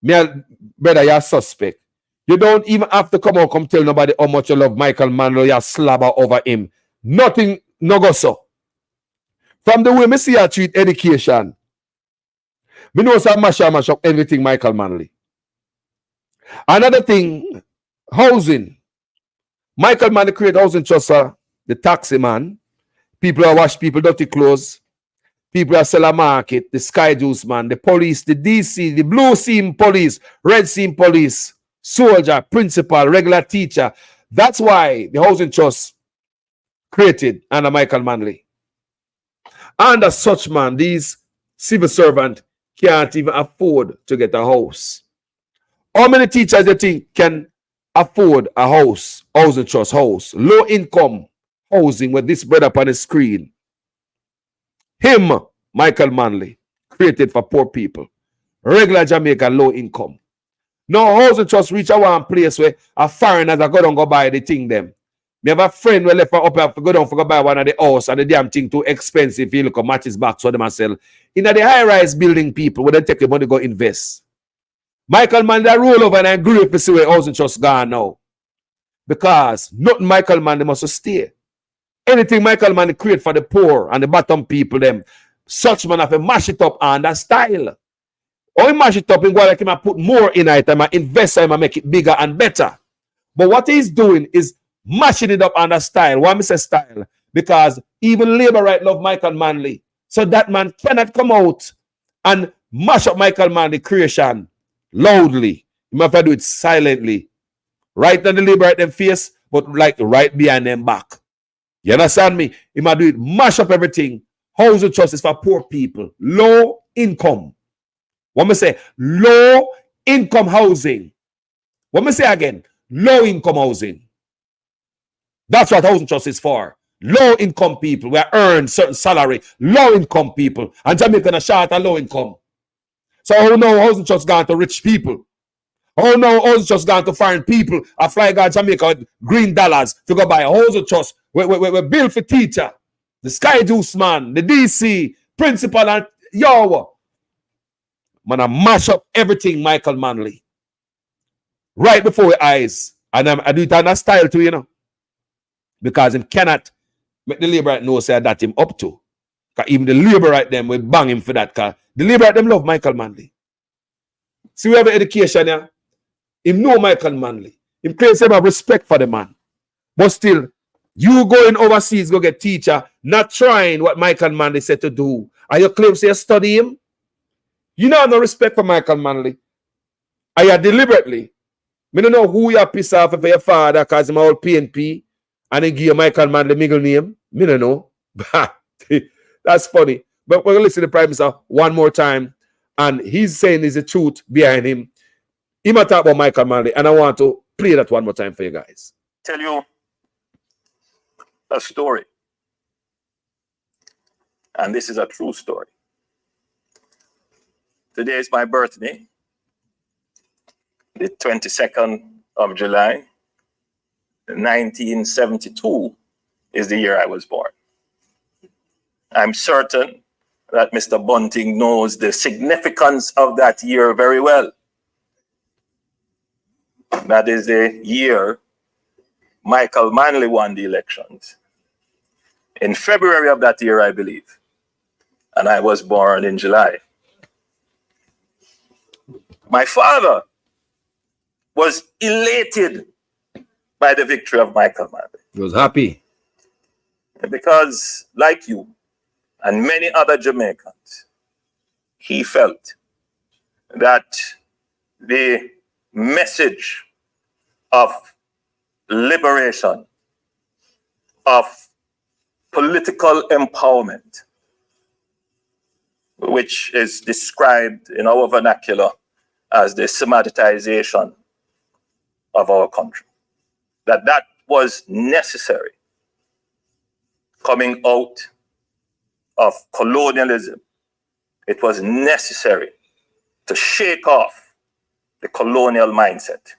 Brother, you're suspect. You don't even have to come out come tell nobody how much you love Michael Manley, you slabber over him. Nothing, no go so. From the way me see I treat education, me know some mash up everything Michael Manley. Another thing, housing. Michael Manley create housing trust, the taxi man. People are wash people dirty clothes. People are sell a market, the Sky Juice man, the police, the DC, the Blue Seam police, Red Seam police, soldier, principal, regular teacher. That's why the housing trust created under Michael Manley. Under such man, these civil servants can't even afford to get a house. How many teachers do you think can afford a house, housing trust house, low income housing with this brother up on the screen? Him, Michael Manley, created for poor people. Regular Jamaica, low income. No housing trust reach a one place where a foreigners are going to go buy the thing them. Me have a friend who left up here to go down for go buy one of the house and the damn thing too expensive. He look at matches back so them sell. In the high-rise building people, where they take the money go invest. Michael Manley roll over and agree to see where housing trust gone now. Because nothing Michael Manley must stay. Anything Michael Manley create for the poor and the bottom people, them, such man have to mash it up under style. Or he mash it up and go like him and put more in it and invest and make it bigger and better. But what he's doing is mashing it up under style. Why I say style? Because even Labour right love Michael Manley. So that man cannot come out and mash up Michael Manley creation loudly. He must have to do it silently. Right on the Labour right them face, but like right behind them back. You understand me? He must do it, mash up everything. Housing trust is for poor people. Low income. What me say? Low income housing. What me say again? Low income housing. That's what housing trust is for. Low income people who earn certain salary. Low income people. And Jamaica a short and low income. So how now housing trust gone to rich people? How now housing trust gone to foreign people? A fly guy Jamaica with green dollars to go buy a housing trust. We bill for teacher. The Sky Juice man. The DC. Principal and yo. Man, I mash up everything Michael Manley. Right before your eyes. And I do it on a style too, you know. Because him cannot make the Labour right know say that him up to. Because even the Labour right them will bang him for that. Because the Labour right them love Michael Manley. See, we have education here. Him know Michael Manley. Him claims him have respect for the man. But still, you going overseas, go get teacher, not trying what Michael Manley said to do. And you claim say you study him? You know no respect for Michael Manley. And you deliberately. I don't know who you piss off for your father because him all PNP and he give you Michael Manley middle name. I don't know. That's funny. But we're going to listen to the Prime Minister one more time. And he's saying there's the truth behind him. He might talk about Michael Manley. And I want to play that one more time for you guys. Tell you a story. And this is a true story. Today is my birthday. The 22nd of July, 1972 is the year I was born. I'm certain that Mr. Bunting knows the significance of that year very well. That is the year Michael Manley won the elections. In February of that year, I believe. And I was born in July. My father was elated by the victory of Michael Manley. He was happy. Because, like you and many other Jamaicans, he felt that the message of liberation, of political empowerment, which is described in our vernacular as the Sematization of our country, that was necessary coming out of colonialism. It was necessary to shake off the colonial mindset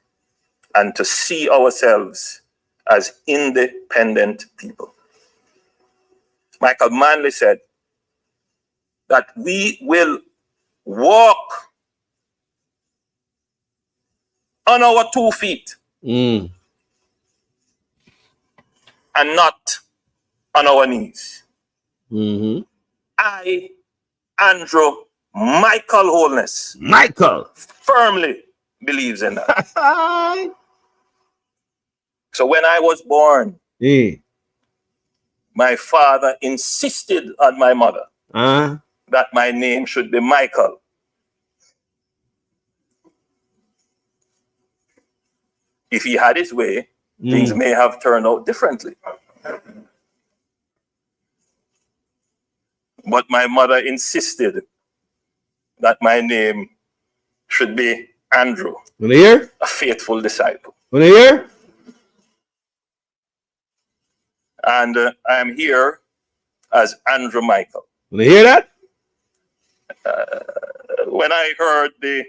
and to see ourselves as independent people. Michael Manley said that we will walk on our 2 feet and not on our knees. I, Andrew Michael Holness, firmly believes in that. So when I was born, my father insisted on my mother that my name should be Michael. If he had his way, things may have turned out differently. But my mother insisted that my name should be Andrew, a faithful disciple. And I am here as Andrew Michael. You hear that? When I heard the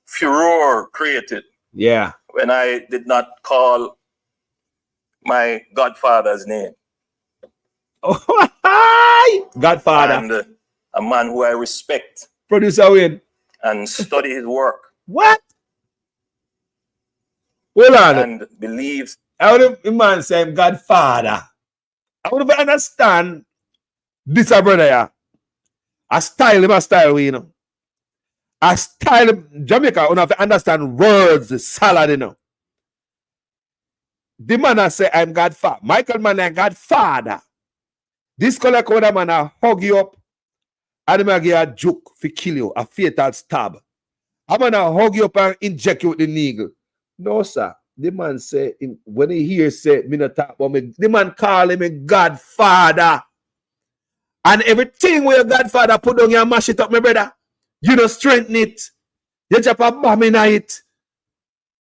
furor created, when I did not call my godfather's name, Godfather. and a man who I respect, Producer Wayne. and study his work. What? Hold on. And believes. I would have man say Godfather. I would have understand this brother here. A style, you know. A style Jamaica, you have to understand words, salad, you know. The man I say I'm Godfather. Michael man I'm Godfather. This color code man I hug you up and him give you a joke for kill you, a fatal stab. I'm gonna hug you up and inject you with the needle. No, sir. The man say, when he hears say, me not talk about me, the man call him a Godfather. And everything where your Godfather put on you and mash it up, my brother, you don't strengthen it. You just a bomb in it.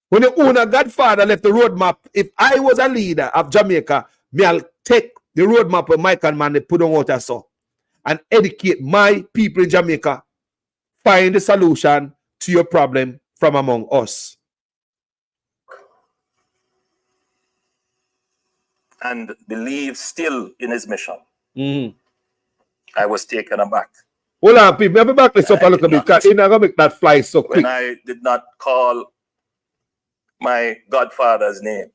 When the owner Godfather left the roadmap, if I was a leader of Jamaica, me I'll take the roadmap of Michael Manley put on what I saw and educate my people in Jamaica. Find the solution to your problem from among us. And believes still in his mission. I was taken aback. Hold on, people. Let me back this up a little bit because you're not going to make that fly so quick. When I did not call my godfather's name.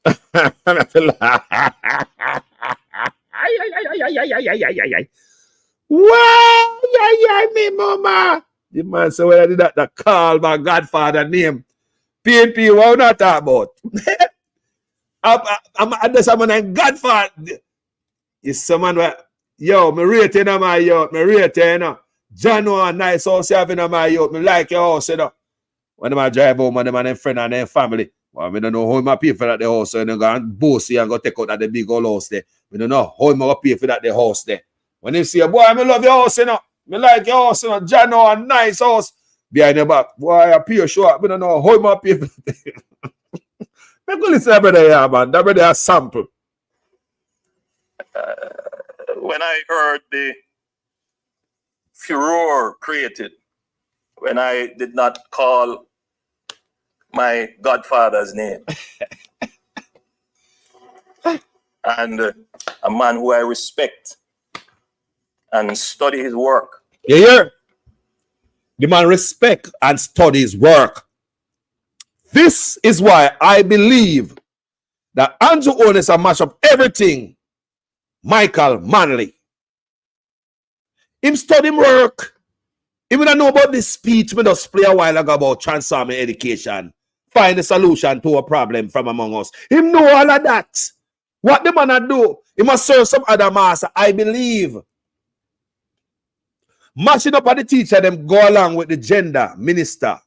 Why, me mama? The man said, well, I did that call my godfather name. PNP, what not talk about? I'm just a godfather. It's someone where, yo, me rate in my youth, me rate in. John one nice house you have in my youth. Me like your house, you know. When I drive home and them and them friend and them family, well, I don't know how I pay for that the house, so they go and boast and go take out that the big old house there. We don't know how I pay for that the house there. When they say, boy, I love your house, you know. Me like your house, you know. John one nice house. Behind the back, boy, I pay sure. We don't know how I pay for that. Me go listen to that brother here, man. That brother has sample. When I heard the furor created, when I did not call my godfather's name, and a man who I respect and study his work. You hear? The man respect and study his work. This is why I believe that Andrew Holness a mash up everything Michael Manley. Him study him work. He don't know about this speech we just play a while ago about transforming education. Find a solution to a problem from among us. Him know all of that. What the man do? He must serve some other master. I believe. Mashing up at the teacher, them go along with the gender minister.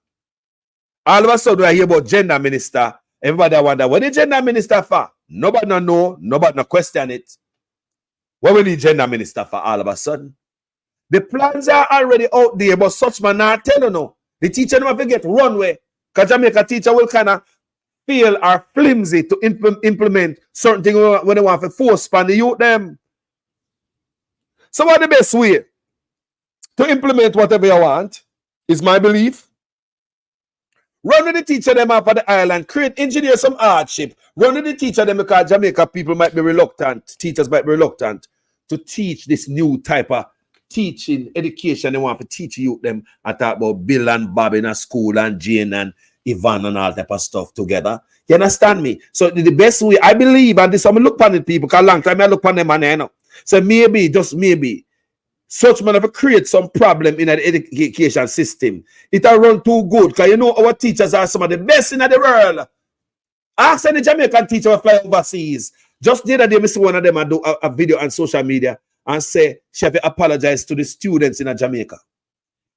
All of a sudden, I hear about gender minister. Everybody wonder, what the gender minister for? Nobody no know, nobody no question it. What we need gender minister for all of a sudden? The plans are already out there, but such man not tell you no. The teacher never forget runway. Because Jamaica teacher will kind of feel or flimsy to implement certain things when they want to force upon the youth them. So what the best way to implement whatever you want is my belief. Run with the teacher them up on the island, engineer some hardship. Run with the teacher them because Jamaica people might be reluctant, teachers might be reluctant to teach this new type of teaching, education. They want to teach you them and talk about Bill and Bob in a school and Jane and Ivan and all type of stuff together. You understand me? So the best way, I believe, and this I'm look upon the people, because a long time I look upon them and I know. So maybe, just maybe, such man have create some problem in the education system. It will run too good, because you know our teachers are some of the best in the world. Ask any Jamaican teacher who fly overseas. Just the other day, I see one of them do a video on social media and say she have to apologize to the students in Jamaica.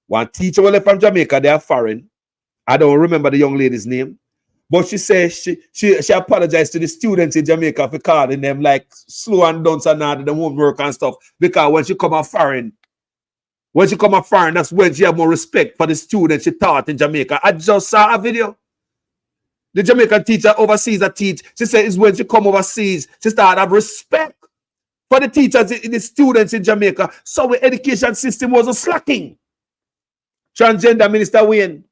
One teacher who left from Jamaica, they are foreign. I don't remember the young lady's name. But she says she apologized to the students in Jamaica for calling them like slow and dunce and all the homework and stuff. Because when she come out foreign, that's when she have more respect for the students she taught in Jamaica. I just saw a video. The Jamaican teacher overseas that teach, she said it's when she come overseas, she start have respect for the teachers, the students in Jamaica. So the education system was a slacking. Transgender Minister Wayne.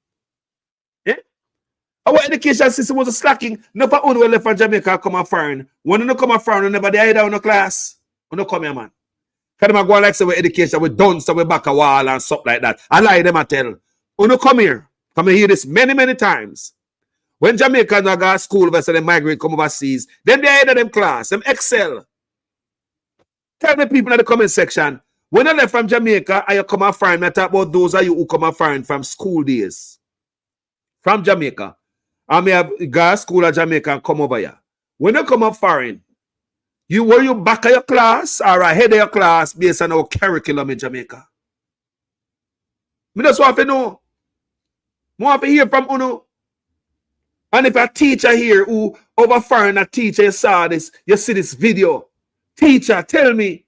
Our education system was a slacking. Never only left from Jamaica come and foreign. When you come and foreign, never they either on the class. When you come here, man. Can them go like say we education, we done so we back a wall and stuff like that. I lie them I tell. When you come here hear this many times. When Jamaicans go to school, they migrate, come overseas, then they either them class, them excel. Tell the people in the comment section, when you left from Jamaica and you come and foreign, I talk about those of you who come and foreign from school days. From Jamaica. I may have go to school at Jamaica and come over here. When you come up foreign, were you back of your class or ahead of your class based on our curriculum in Jamaica? I just want to know. I want to hear from you. And if a teacher here who over foreign, a teacher, you saw this, you see this video. Teacher, tell me,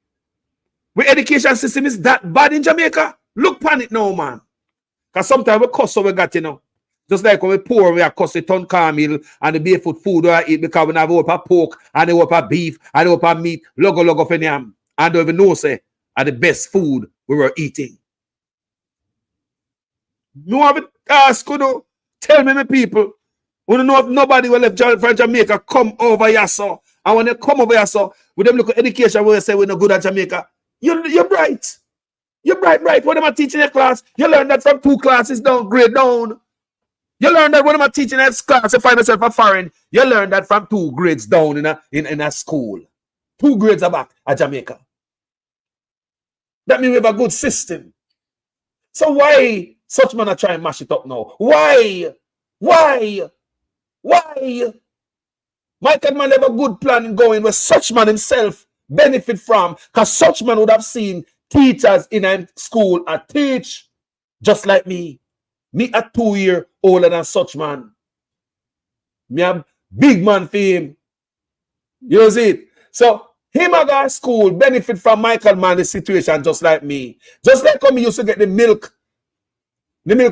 the education system is that bad in Jamaica? Look upon it now, man. Because sometimes we cuss so we got, you know. Just like when we pour, we are cuss the ton cornmeal and the barefoot food we eat because we have a pork and a beef and a meat, logo for them. And don't even know, say, are the best food we were eating. No have it ask, you know. Tell me, my people. We don't know if nobody will left from Jamaica come over here, so. And when they come over here, so, with them look at education, where they say we're not good at Jamaica, you're bright. You're bright. When I'm teaching a class, you learn that from 2 classes down, grade down. You learn that when I'm teaching a class, you find yourself a foreign, you learn that from 2 grades down in a school. 2 grades back at Jamaica. That means we have a good system. So why Such man are trying to mash it up now. Why? Why? Why? Michael man have a good plan going where such man himself benefit from, because such man would have seen teachers in a school a teach just like me. Me a 2 year older than such man. Me a big man for him. You see it? So him a go to school benefit from Michael man the situation just like me. Just like how me used to get the milk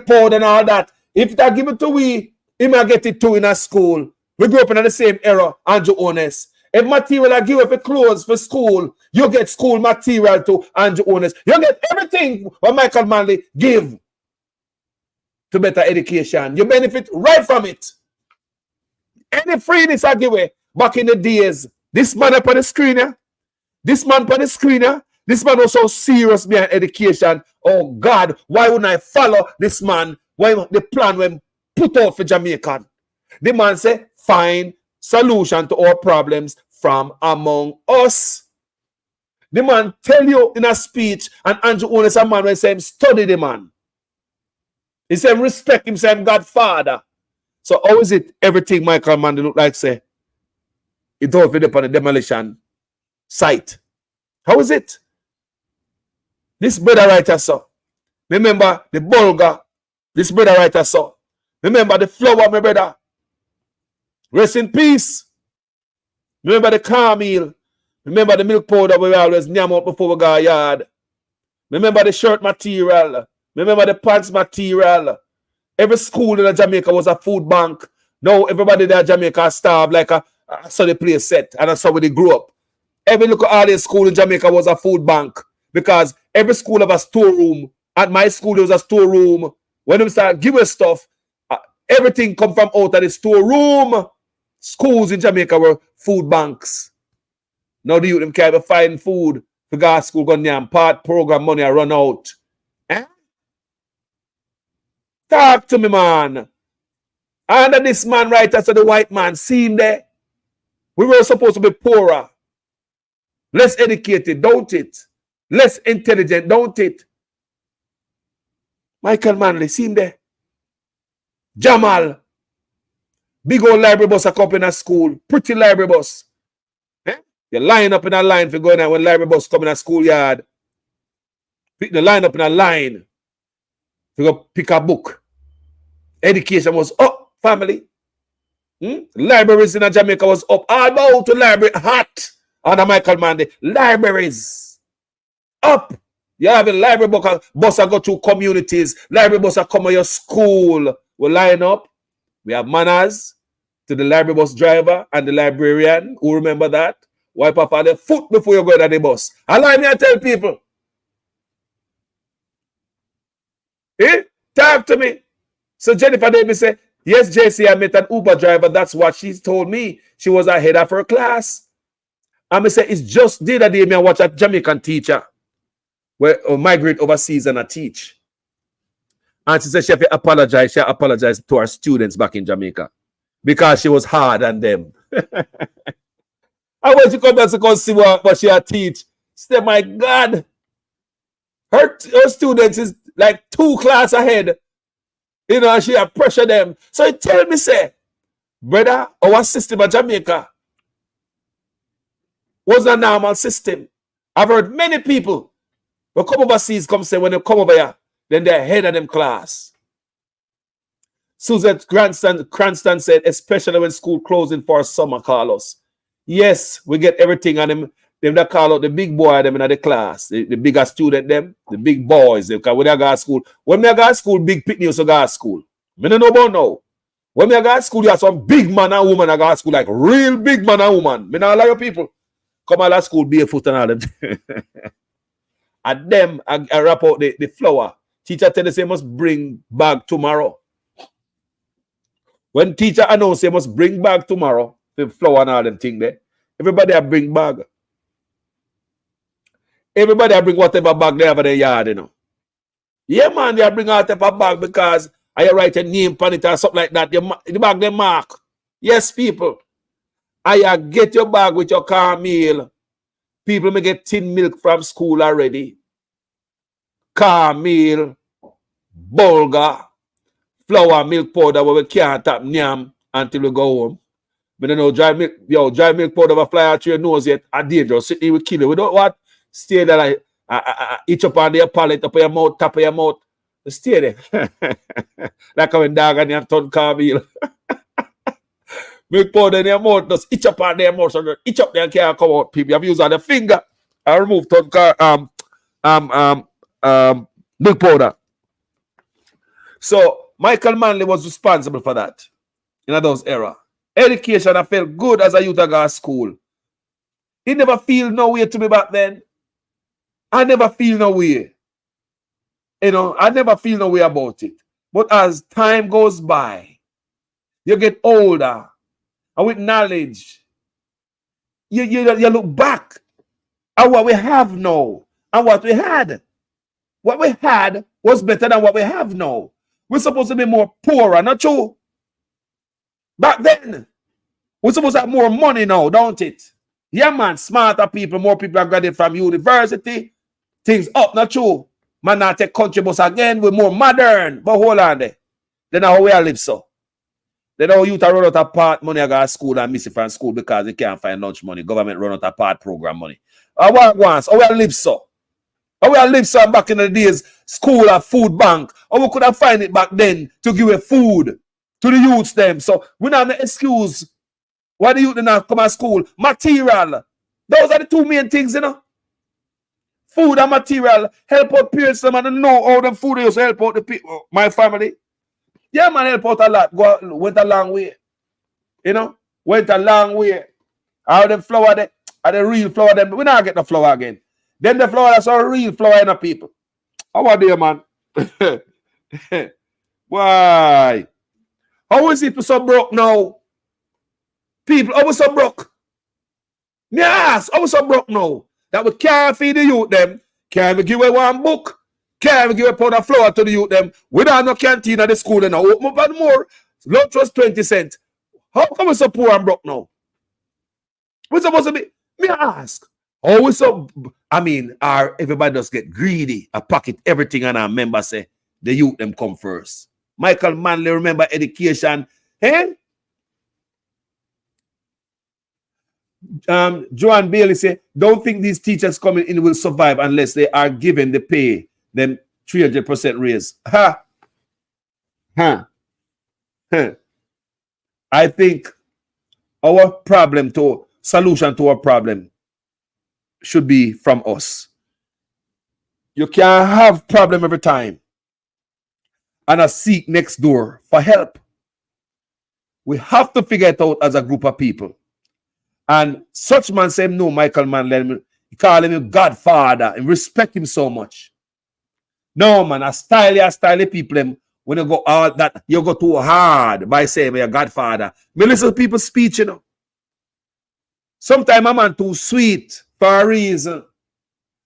powder and all that. If I give it to we, him a get it too in a school. We grew up in the same era, Andrew Honest. If material I give up for clothes for school, you get school material to Andrew Honest. You get everything what Michael Manley give to better education. You benefit right from it. Any freeness I give away back in the days, this man up on the screen, yeah? This man on the screen, yeah? This man was so serious behind education. Oh God, why wouldn't I follow this man? Why the plan when put out for Jamaican? The man say, find solution to our problems from among us. The man tell you in a speech, and Andrew Honest a man when say him study the man. He said respect him, say him Godfather. So how is it everything Michael Manley look like say? It all fit up on the demolition site. How is it? This brother writer so. Remember the bulgur. This brother writer so. Remember the flour, my brother. Rest in peace. Remember the cornmeal. Remember the milk powder we always nyam out before we go yard. Remember the shirt material. Remember the pants material. Every school in Jamaica was a food bank. Now everybody there in Jamaica starved like a sunny place set. And that's how they grew up. Every local early school in Jamaica was a food bank. Because every school have a storeroom. At my school there was a storeroom. When they start giving stuff, everything come from out of the storeroom. Schools in Jamaica were food banks. Now the youth them can't find food for go to school, go and part program money I run out. Eh? Talk to me, man. Under this man right after the white man, see him there. We were supposed to be poorer, less educated, don't it? Less intelligent, don't it? Michael Manley, see him there. Jamal. Big old library bus a come in a school. Pretty library bus. Eh? You line up in a line for going out when library bus come in a schoolyard. The line up in a line to go pick a book. Education was up, family. Libraries in Jamaica was up. All about to library hot. Under Michael Manley. Libraries. Up. You have a library bus go to communities. Library bus come to your school. We line up. We have manners to the library bus driver and the librarian. Who remember that? Wipe off on the foot before you go to the bus. Allow me to tell people. Eh? Talk to me. So Jennifer Davis said, yes, JC, I met an Uber driver. That's what she told me. She was ahead of her class. And I said, it's just the other day me watch a Jamaican teacher where migrate overseas and I teach. And she said she have to apologize. She apologized to her students back in Jamaica because she was hard on them. And when she come back to come see what she teach, she said, my God, her students is like 2 classes ahead. You know, and she had pressure them. So he tell me, say, brother, our system in Jamaica was a normal system. I've heard many people who come overseas come say when they come over here, then they're ahead of them class. Susan Cranston said, especially when school closing for summer, Carlos. Yes, we get everything on them that call out the big boy them in the class, the bigger student them, the big boys. Because when they go to school, when they go to school, big pitney used to go to school. I don't know about now. When they go to school, you have some big man and woman that go to school, like real big man and woman. I know a lot of people come out of school barefoot and all them. And them, I wrap out the flour. Teacher tell us they must bring bag tomorrow. When teacher announce they must bring bag tomorrow, the flour and all them thing there, everybody I bring bag. Everybody I bring whatever bag they have in their yard, you know. Yeah, man, they bring out type of bag because I write a name on it or something like that. The bag they mark. Yes, people. I get your bag with your cornmeal. People may get tin milk from school already. Cornmeal, bulgur, flour, milk powder where we can't tap nyam until we go home. But you know, dry milk powder will fly out your nose yet. A dangerous. It will kill you. We don't what? Stay there like each up on your palate, up your mouth, top of your mouth. Stay there. Like when dog and your tongue carville. Milk powder in your mouth, just itch up on their mouth, so itch up there and can't come out. People, you have used on the finger and remove milk powder. So Michael Manley was responsible for that in those era. Education, I felt good as a youth I got to school. It never feel no way to me back then. I never feel no way. You know, I never feel no way about it. But as time goes by, you get older, and with knowledge, you look back at what we have now and what we had. What we had was better than what we have now. We're supposed to be more poorer, not true? Back then, we're supposed to have more money now, don't it? Yeah, man, smarter people, more people are graduated from university. Things up, not true? Man, now take country bus again, we're more modern. But hold on there. Then how we all live so? Then how youth are run out of part money I got to school and miss it from school because they can't find lunch money. Government run out of part program money. What once? How we all live so? How we all live so back in the days, school and food bank. How we could have find it back then to give a food to the youths them. So we don't have no excuse why the youth did not come to school. Material. Those are the two main things, you know. Food and material. Help out parents them and know how the food is help out the people, my family. Yeah, man, help out a lot. Went a long way. You know? Went a long way. All the flour, the real flour, them. We not get the flour again. Then the flour that's a real flour in the people. How are they, man? Why? How is it so broke now? People, how is so broke? Yes, how is so broke now? That we can't feed the youth them. Can't we give away one book? Can't we give a pound of flour to the youth them? We don't have no canteen at the school and now open up and more. Lunch was 20 cents. How come we so poor and broke now? We're supposed to be, me ask. How we so, I mean, everybody just get greedy, a pocket everything and our members say, the youth them come first. Michael Manley, remember education. Eh? Joanne Bailey say, don't think these teachers coming in will survive unless they are given the pay, them 300% raise. Ha! Ha! Ha! I think our solution to our problem should be from us. You can't have problem every time and a seek next door for help. We have to figure it out as a group of people. And such man say, no, Michael Manley, he call him Godfather and respect him so much. No, man, a style people, when you go all that, you go too hard by saying you're Godfather. Me listen to people's speech, you know. Sometimes a man too sweet for a reason.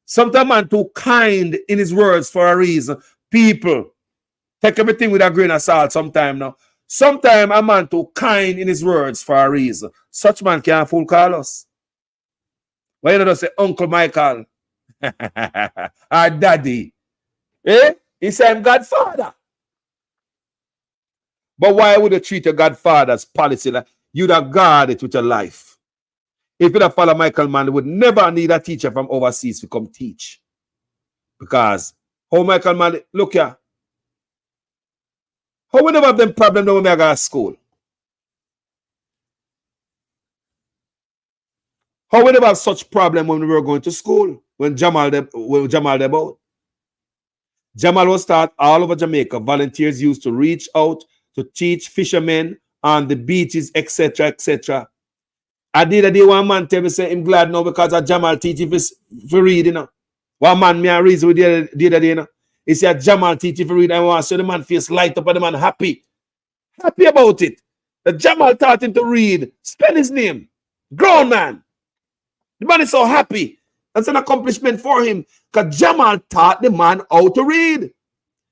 Sometimes a man too kind in his words for a reason. People, take everything with a grain of salt sometime now. Sometimes a man too kind in his words for a reason. Such man can't fool call us. Why you don't say Uncle Michael? Or Daddy? Eh? He said I'm Godfather. But why would you treat your Godfather's policy like you'd have guarded it with your life? If you'd have followed Michael Manley, would never need a teacher from overseas to come teach. Because how Michael Manley, look here. How we never have them problem when we go to school? How we never have such problem when we were going to school? When Jamal about? Jamal was taught all over Jamaica. Volunteers used to reach out to teach fishermen on the beaches, etc., etc. I did a day one man tell me say I'm glad now because of Jamal teaching for read, you know. One man me a reason we did a day, you know. He said Jamal teaching for read and I want to see the man face light up and the man happy. Happy about it. The Jamal taught him to read. Spell his name. Grown man. The man is so happy. That's an accomplishment for him. Because Jamal taught the man how to read.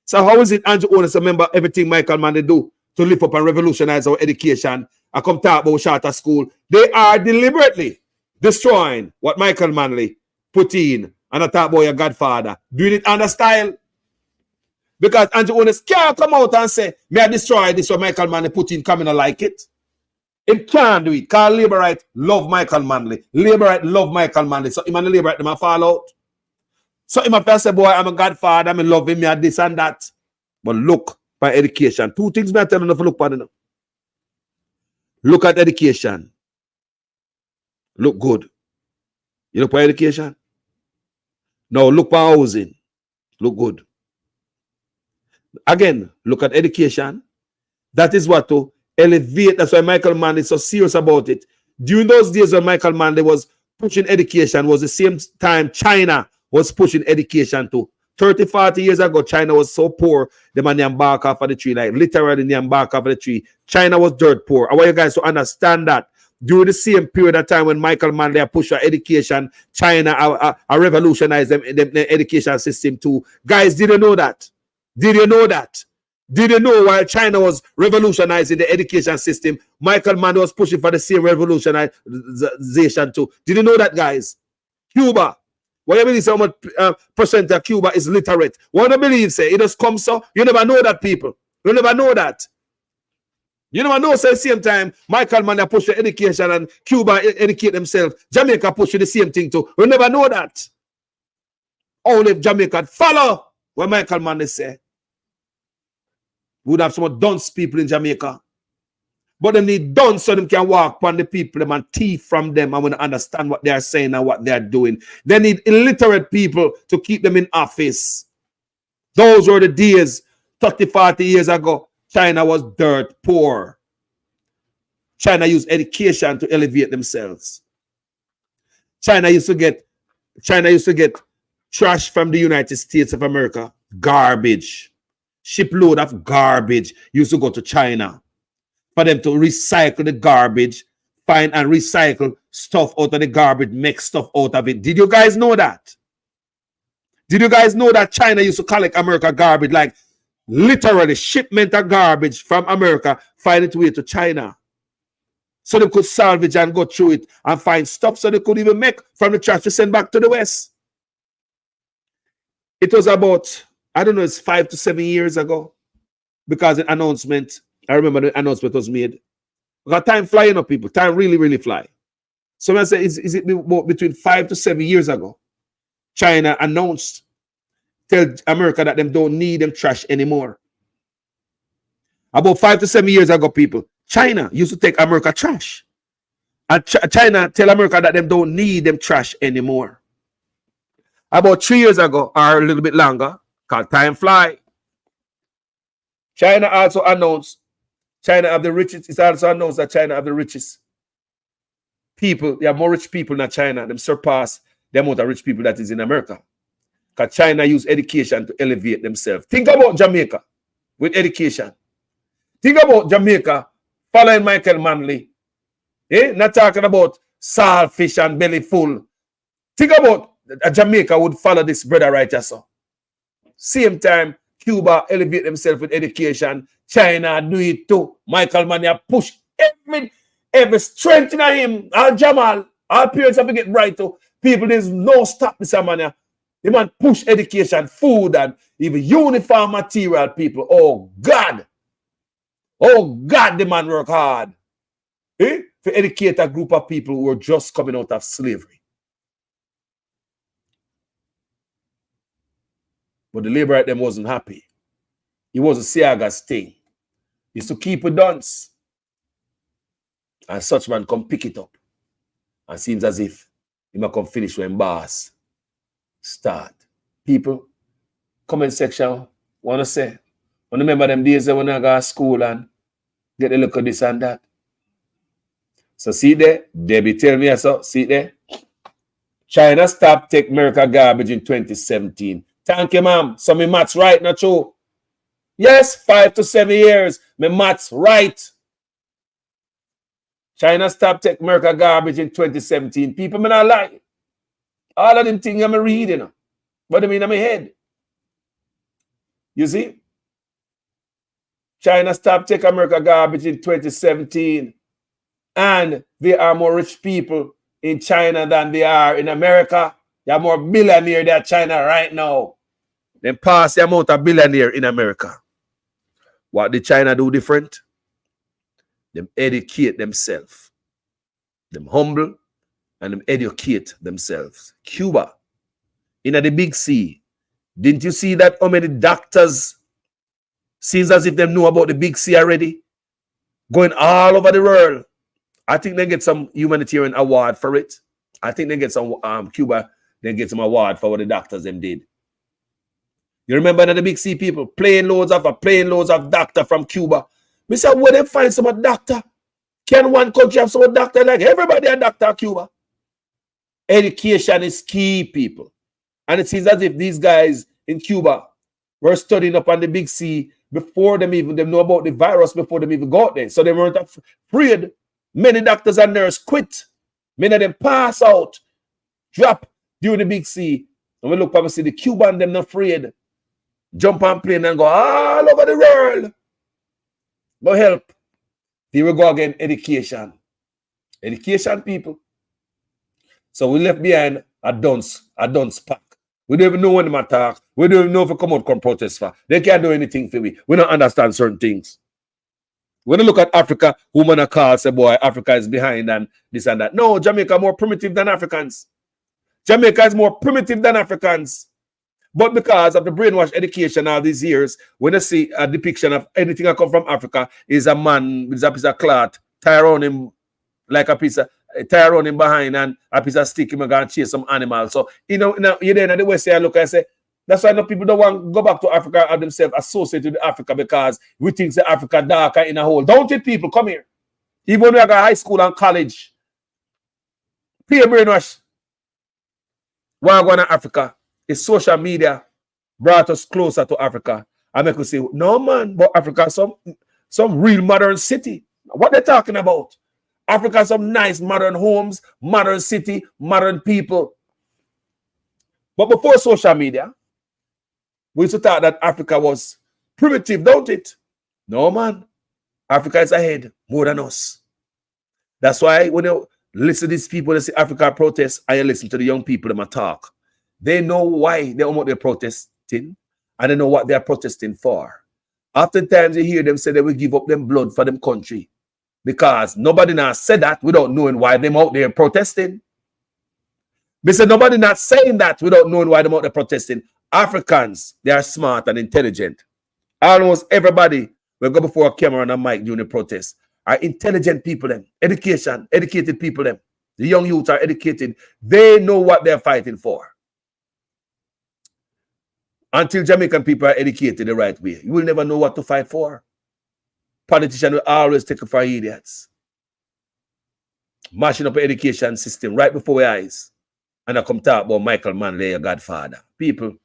So how is it Andrew Onis remember everything Michael Manley do to lift up and revolutionize our education and come talk about charter school? They are deliberately destroying what Michael Manley put in and I talk about your Godfather. Doing it under style. Because Andrew Holness can't come out and say, may I destroy this or Michael Manley put in coming like it. It can't do it. Because Labour right love Michael Manley. Labour right love Michael Manley. So him and the Labour right them fall out. So him have to say, boy, I'm a godfather, I'm in love him, me and this and that. But look by education. Two things me I tell you to look at it. Look at education. Look good. You look for education? Now look for housing. Look good. Again, look at education. That is what to elevate. That's why Michael Manley is so serious about it. During those days when Michael Manley was pushing education, was the same time China was pushing education too. 30, 40 years ago, China was so poor, the man embark off of the tree, like literally the embark off of the tree. China was dirt poor. I want you guys to understand that. During the same period of time when Michael Manley pushed for education, China revolutionized them education system too. Guys, did you know that? Did you know that? Did you know while China was revolutionizing the education system, Michael Manley was pushing for the same revolutionization too? Did you know that, guys? Cuba. What you believe how much percent of Cuba is literate? What you believe say? It just comes so? You never know that, people. You never know that. You never know, so at the same time, Michael Manley push for education and Cuba educate themselves. Jamaica push for the same thing too. You never know that. Only if Jamaica follow what Michael Manley say. We would have some dunce people in Jamaica. But they need dunce so they can walk upon the people them and thief from them and want to understand what they are saying and what they are doing. They need illiterate people to keep them in office. Those were the days 30, 40 years ago. China was dirt poor. China used education to elevate themselves. China used to get trash from the United States of America. Garbage. Shipload of garbage used to go to China for them to recycle the garbage, find and recycle stuff out of the garbage, make stuff out of it. Did you guys know that? Did you guys know that China used to collect America garbage, like literally shipment of garbage from America, find its way to China? So they could salvage and go through it and find stuff so they could even make from the trash to send back to the West. It was about, I don't know, it's 5 to 7 years ago, because an announcement, I remember the announcement was made. Because time flying up, people. Time really, really fly. So I say, is it between 5 to 7 years ago? China announced, tell America that them don't need them trash anymore. About 5 to 7 years ago, people, China used to take America trash. And China tell America that them don't need them trash anymore. About 3 years ago, or a little bit longer, because time fly, China also announced, China have the richest, it's also announced that China have the richest people. They have more rich people than China. Them surpass the amount of rich people that is in America. Because China use education to elevate themselves. Think about Jamaica with education. Think about Jamaica following Michael Manley. Not talking about saltfish and belly full. Think about Jamaica would follow this brother right here. So. Same time, Cuba elevate themselves with education. China do it too. Michael Manley push every strength in him. All Jamal, all parents have to get right too. People, there's no stop this man. The man push education, food, and even uniform material, people. Oh God, the man work hard. To educate a group of people who are just coming out of slavery. But the labor at them wasn't happy. It was a Seaga's thing. It's to keep a dunce. And such man come pick it up. And seems as if he might come finish when boss start. People, comment section, wanna say, wanna remember them days when I go to school and get a look at this and that. So see there, Debbie tell me so, see there. China stopped take America garbage in 2017. Thank you, ma'am. So my maths right, not true. Yes, 5 to 7 years. My maths right. China stopped take America garbage in 2017. People may not lie. All of them things I'm reading. What do I mean in my head? You see? China stopped take America garbage in 2017. And there are more rich people in China than there are in America. There are more billionaires than China right now. Them pass the amount of billionaire in America. What did China do different? Them educate themselves. Them humble and them educate themselves. Cuba, in the big C, didn't you see that how many doctors seems as if they know about the big C already? Going all over the world. I think they get some humanitarian award for it. I think they get some Cuba, they get some award for what the doctors them did. You remember the big C people, plane loads of doctor from Cuba. Me say, where they find some doctor? Can one country have some doctor? Like everybody a doctor Cuba. Education is key, people. And it seems as if these guys in Cuba were studying up on the big C before them know about the virus before them even got there. So they weren't afraid. Many doctors and nurses quit. Many of them pass out, drop during the big C. And we look up and see the Cuban, them not afraid. Jump on plane and go all over the world. Go help. Here we go again, education. Education, people. So we left behind a dunce pack. We don't even know when they attack. We don't even know if we come out come protest for. They can't do anything for we. We don't understand certain things. When you look at Africa, who man call say, boy, Africa is behind and this and that. No, Jamaica more primitive than Africans. Jamaica is more primitive than Africans. But because of the brainwash education all these years, when you see a depiction of anything that come from Africa, is a man with a piece of cloth, tie around him like a piece of, tie around him behind and a piece of stick him and go and chase some animal. So, you're there in the West, I look and say, that's why people don't want to go back to Africa and themselves associated with Africa because we think the Africa darker in a hole. Don't it, people? Come here. Even when we got high school and college, peer brainwash. Why go to Africa? It's social media brought us closer to Africa. I make us say, no man, but Africa is some real modern city. What they talking about? Africa has some nice modern homes, modern city, modern people. But before social media, we used to thought that Africa was primitive, don't it? No, man. Africa is ahead more than us. That's why when you listen to these people, they say Africa protest, and you listen to the young people them talk. They know why they're protesting, and they know what they're protesting for. Oftentimes you hear them say they will give up them blood for them country because nobody now said that without knowing why them out there protesting. They said nobody not saying that without knowing why them out there protesting. Africans, they are smart and intelligent. Almost everybody will go before a camera and a mic during the protest are intelligent people, them, educated people, them. The young youth are educated. They know what they're fighting for. Until Jamaican people are educated the right way, you will never know what to fight for. Politicians will always take it for idiots. Mashing up an education system right before our eyes. And I come talk about Michael Manley, your godfather. People,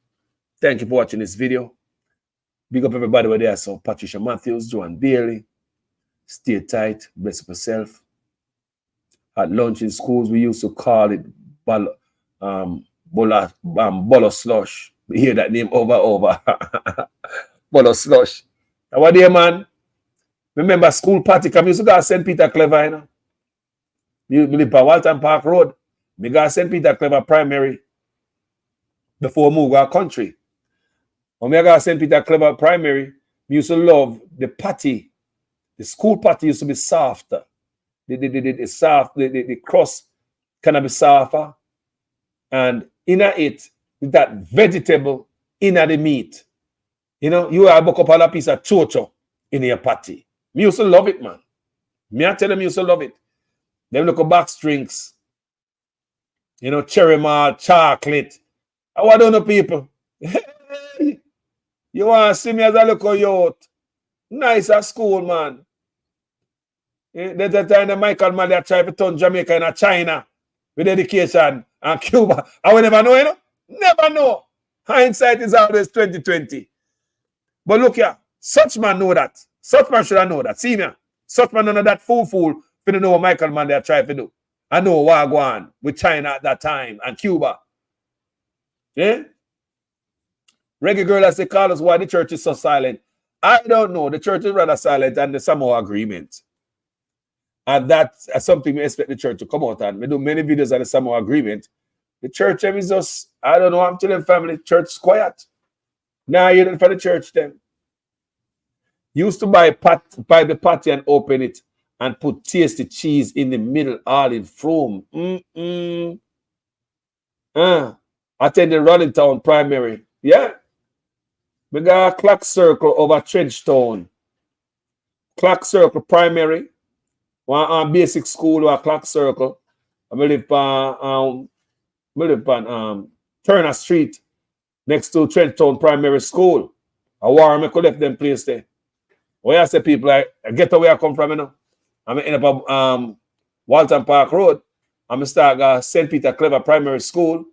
thank you for watching this video. Big up everybody over there. So Patricia Matthews, Joanne Bailey. Stay tight, bless up yourself. At lunch in schools, we used to call it bolo slush. We hear that name over. Bolo slush. And what day, man? Remember school party? Come used to go to St. Peter Clever, you know? You live by Walton Park Road. We got St. Peter Clever Primary before we move our country. When we got St. Peter Clever Primary, we used to love the party. The school party used to be softer. The crust kind of be softer. And in it, with that vegetable in the meat. You know, you have a couple of piece of chocho in your patty. Me used to love it, man. Me I tell them, used to love it. Them look at box drinks. You know, cherry malt, chocolate. I don't know, people. You want to see me as a local youth? Nice at school, man. There's a time that Michael Manley tried to turn Jamaica into China with education and Cuba. I will never know, you know? Never know. Hindsight is always 2020. But look here, such man know that. Such man should have know that. See me? Such man know that fool for to know what Michael Manley tried to do. I know what go on with China at that time and Cuba. Yeah? Reggae girl as they call us, why the church is so silent. I don't know. The church is rather silent than the Samoa agreement. And that's something we expect the church to come out and we do many videos on the Samoa agreement. The church is just, I don't know, I'm telling family, church is quiet. Now you did for the church then. Used to buy the patty and open it and put tasty cheese in the middle, all in foam. Attended Rollingtown Primary. Yeah. We got a Clock Circle over Trenchtown. Clock Circle Primary. One basic school or Clock Circle. I live on Turner Street next to Trenchtown Primary School. I war me could left them place there. Where I say people I get where I come from, you know. I'm in up Walton Park Road. I'm start St. Peter Clever Primary School.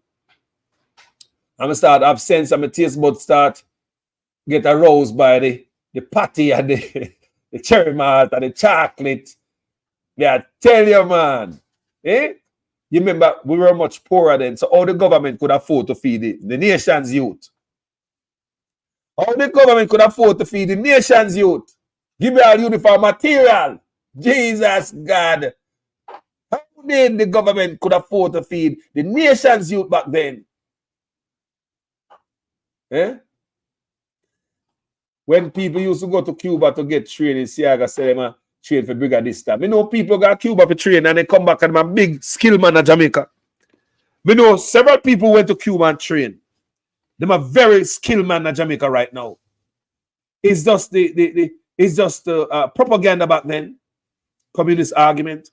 I'm start have sense and my taste buds start get aroused by the patty and the cherry malt and the chocolate. Yeah, I tell you, man. Eh? You remember we were much poorer then, so how the government could afford to feed the nation's youth? How the government could afford to feed the nation's youth? Give me all uniform material. Jesus God. How did the government could afford to feed the nation's youth back then? Eh? When people used to go to Cuba to get training, Siaga said them train for brigadista. Me know people go to Cuba for training and they come back and I'm a big skill man in Jamaica. Me know several people went to Cuba and train. Them a very skilled man in Jamaica right now. It's just the propaganda back then, communist argument.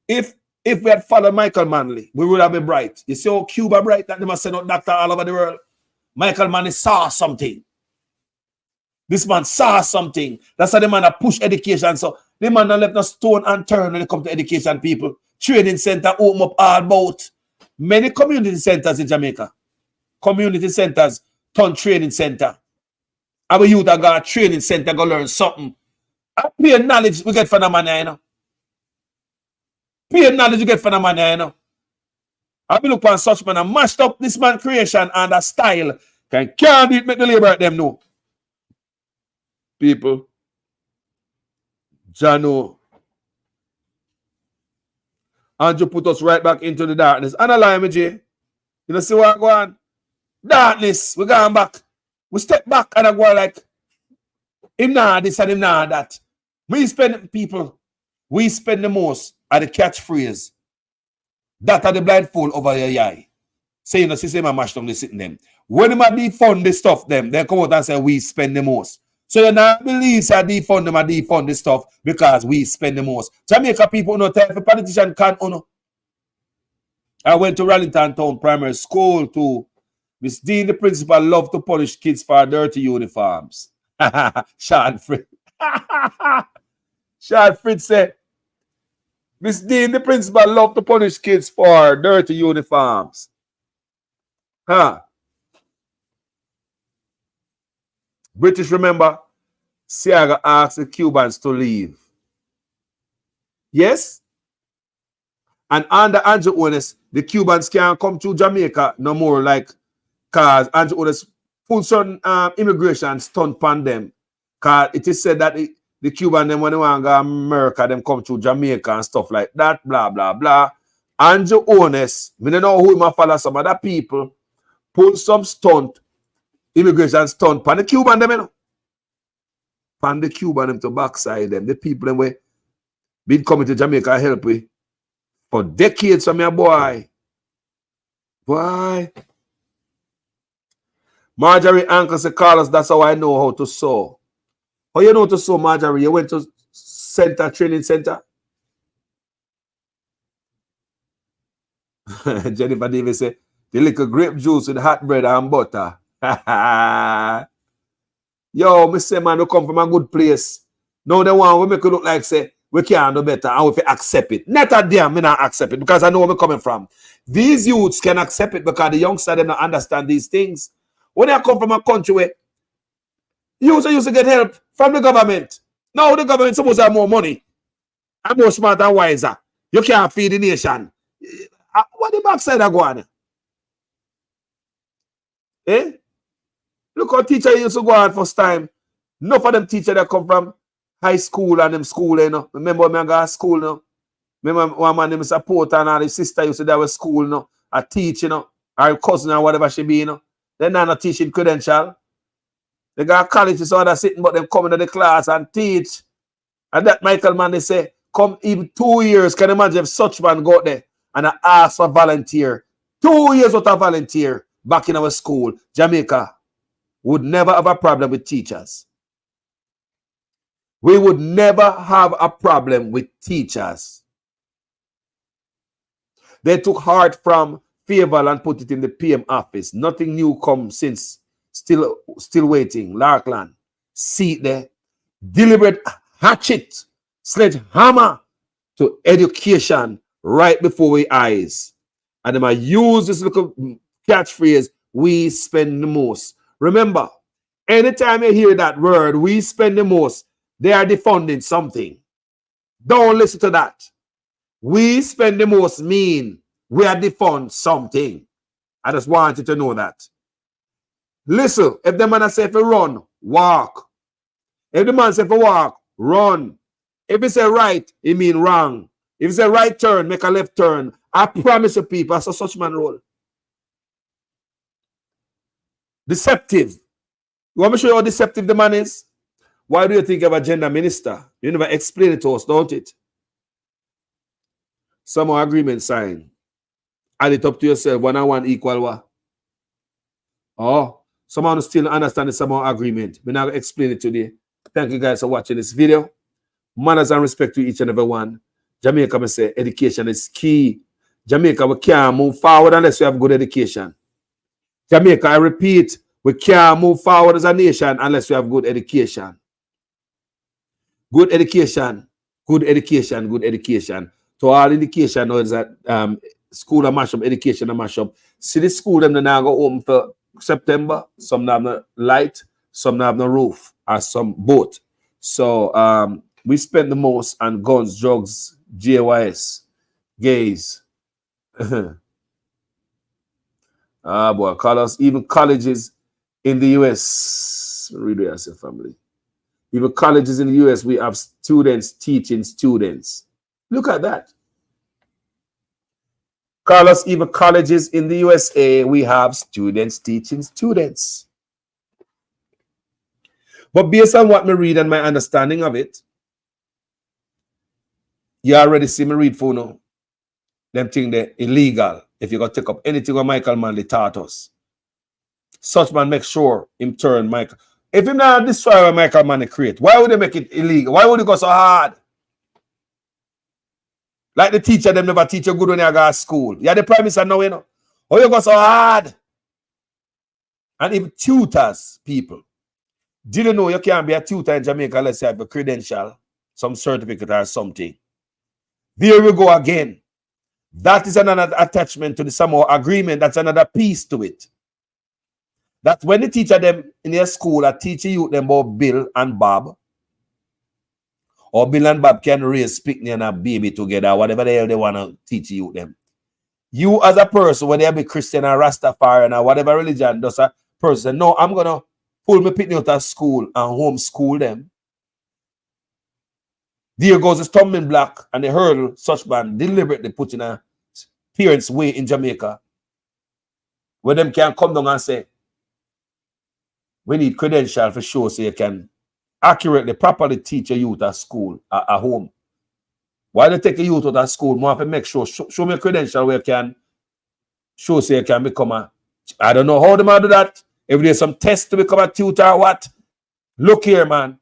If we had followed Michael Manley, we would have been bright. You see how Cuba bright that they must send out doctor all over the world. Michael Manley saw something. This man saw something. That's how the man that push education. So the man that left no stone unturned when it comes to education people. Training center open up all about. Many community centers in Jamaica. Community centers turn training center. Our youth have got a training center go learn something. And pure knowledge we get from the man, you know. Pure knowledge we get from the man, you know. I be look on such man and mashed up this man creation and a style. Can't make the labor at them know. People. Jano. Andrew put us right back into the darkness. Analyze me, Jay. You know, see what go on? Darkness. We're going back. We step back and I go like, him nah this and him nah that. We spend the most at the catchphrase. That are the blindfold over your eye. Saying the system and mash down the sitting them. When they might defund the stuff them, they come out and say we spend the most. So you not believe that defund them and defund the stuff because we spend the most. Jamaica people no time for politician can't own. I went to Rollington Town Primary School to Miss Dean, the principal, loved to punish kids for dirty uniforms. Sean Fritz. Sean Fritz said, Miss Dean, the principal, loved to punish kids for dirty uniforms. British, remember, Siaga asked the Cubans to leave. Yes? And under Andrew Ones, the Cubans can't come to Jamaica no more like because Andrew Ones full certain immigration stunt upon them. Because it is said that the Cuban, them, when they want to go to America, them come to Jamaica and stuff like that, blah, blah, blah. Andrew Ones, I don't know who might follow some other people, pull some stunt, immigration stunt upon the Cuban, them, you know. Upon the Cuban, them to backside them. The people, them, we been coming to Jamaica and help with for decades from your boy. Boy. Marjorie Uncle said, Carlos, that's how I know how to sew. How you know how to sew, Marjorie? You went to training center? Jennifer Davis said, the little grape juice with hot bread and butter. Yo, me say, man, we come from a good place. Now the one we make it look like, say, we can't do better and we accept it. Not a damn, me not accept it because I know where we're coming from. These youths can accept it because the youngsters don't understand these things. When I come from a country where you used to get help from the government. Now the government supposed to have more money and more smart and wiser. You can't feed the nation. What the backside are going? Eh? Look how teacher used to go on first time. Enough of them teachers that come from high school and them school, you know. Remember when I go to school, you know? Remember one man named Mr. Porter and all his sister used to do at school, you know, a teach, you know, or cousin or whatever she be, you know. They're not teaching credential. They got colleges so they're sitting, but they're coming to the class and teach. And that Michael man, they say, come even 2 years. Can you imagine if such man go out there and I ask for volunteer? 2 years without volunteer back in our school, Jamaica would never have a problem with teachers. We would never have a problem with teachers. They took heart from Fayetteville and put it in the PM office. Nothing new come since. Still waiting. Larkland. Seat there. Deliberate hatchet. Sledgehammer to education right before our eyes. And they might use this little catchphrase, we spend the most. Remember, anytime you hear that word, we spend the most, they are defunding something. Don't listen to that. We spend the most mean we are defund something. I just want you to know that. Listen, if the man say for run, walk. If the man say for walk, run. If he say right, it mean wrong. If he say right turn, make a left turn. I promise you people, that's a such man role. Deceptive. You want me to show you how deceptive the man is? Why do you think of a gender minister? You never explain it to us, don't it? Some agreement sign. Add it up to yourself. 1 and 1 equal what? Oh, someone still understand the some agreement. We're not going to explain it today. Thank you guys for watching this video. Manners and respect to each and every one. Jamaica, I say, education is key. Jamaica, we can't move forward unless we have good education. Jamaica, I repeat, we can't move forward as a nation unless we have good education. Good education, good education, good education. To all indication now is that school and mash up, education and mash up. See the school them now go home for September. Some have no light, some have no roof, or some both. So we spend the most on guns, drugs, GAYS, gays. Ah boy, colors, even colleges in the US. Read it as a family. Even colleges in the US, we have students teaching students. Look at that. Carlos, even colleges in the USA, we have students teaching students. But based on what me read and my understanding of it, you already see me read for now. Them things they're illegal. If you got to take up anything what Michael Manley taught us. Such man make sure him turn Michael. If him not destroy what Michael Manley create, why would they make it illegal? Why would it go so hard? Like the teacher, them never teach you good when you go to school. Yeah, the prime minister now, you know. Oh, you go so hard. And even tutors, people. Did you know you can't be a tutor in Jamaica unless you have a credential, some certificate or something? There we go again. That is another attachment to the Samoa agreement. That's another piece to it. That when the teacher them in their school are teaching you them about Bill and Bob, or Bill and Bob can raise Pickney and a baby together, whatever the hell they want to teach you them. You as a person, whether you be Christian or Rastafarian or whatever religion, does a person, no, I'm going to pull my Pickney out of school and homeschool them. There goes the stumbling block and the hurdle such man deliberately put in a parent's way in Jamaica, where them can come down and say, we need credential for sure so you can accurately, properly teach a youth at school, at home. Why they take a youth out of school? More have to make sure, show me a credential where you can show so you can become a, I don't know how they might do that. If there's some test to become a tutor or what. Look here, man.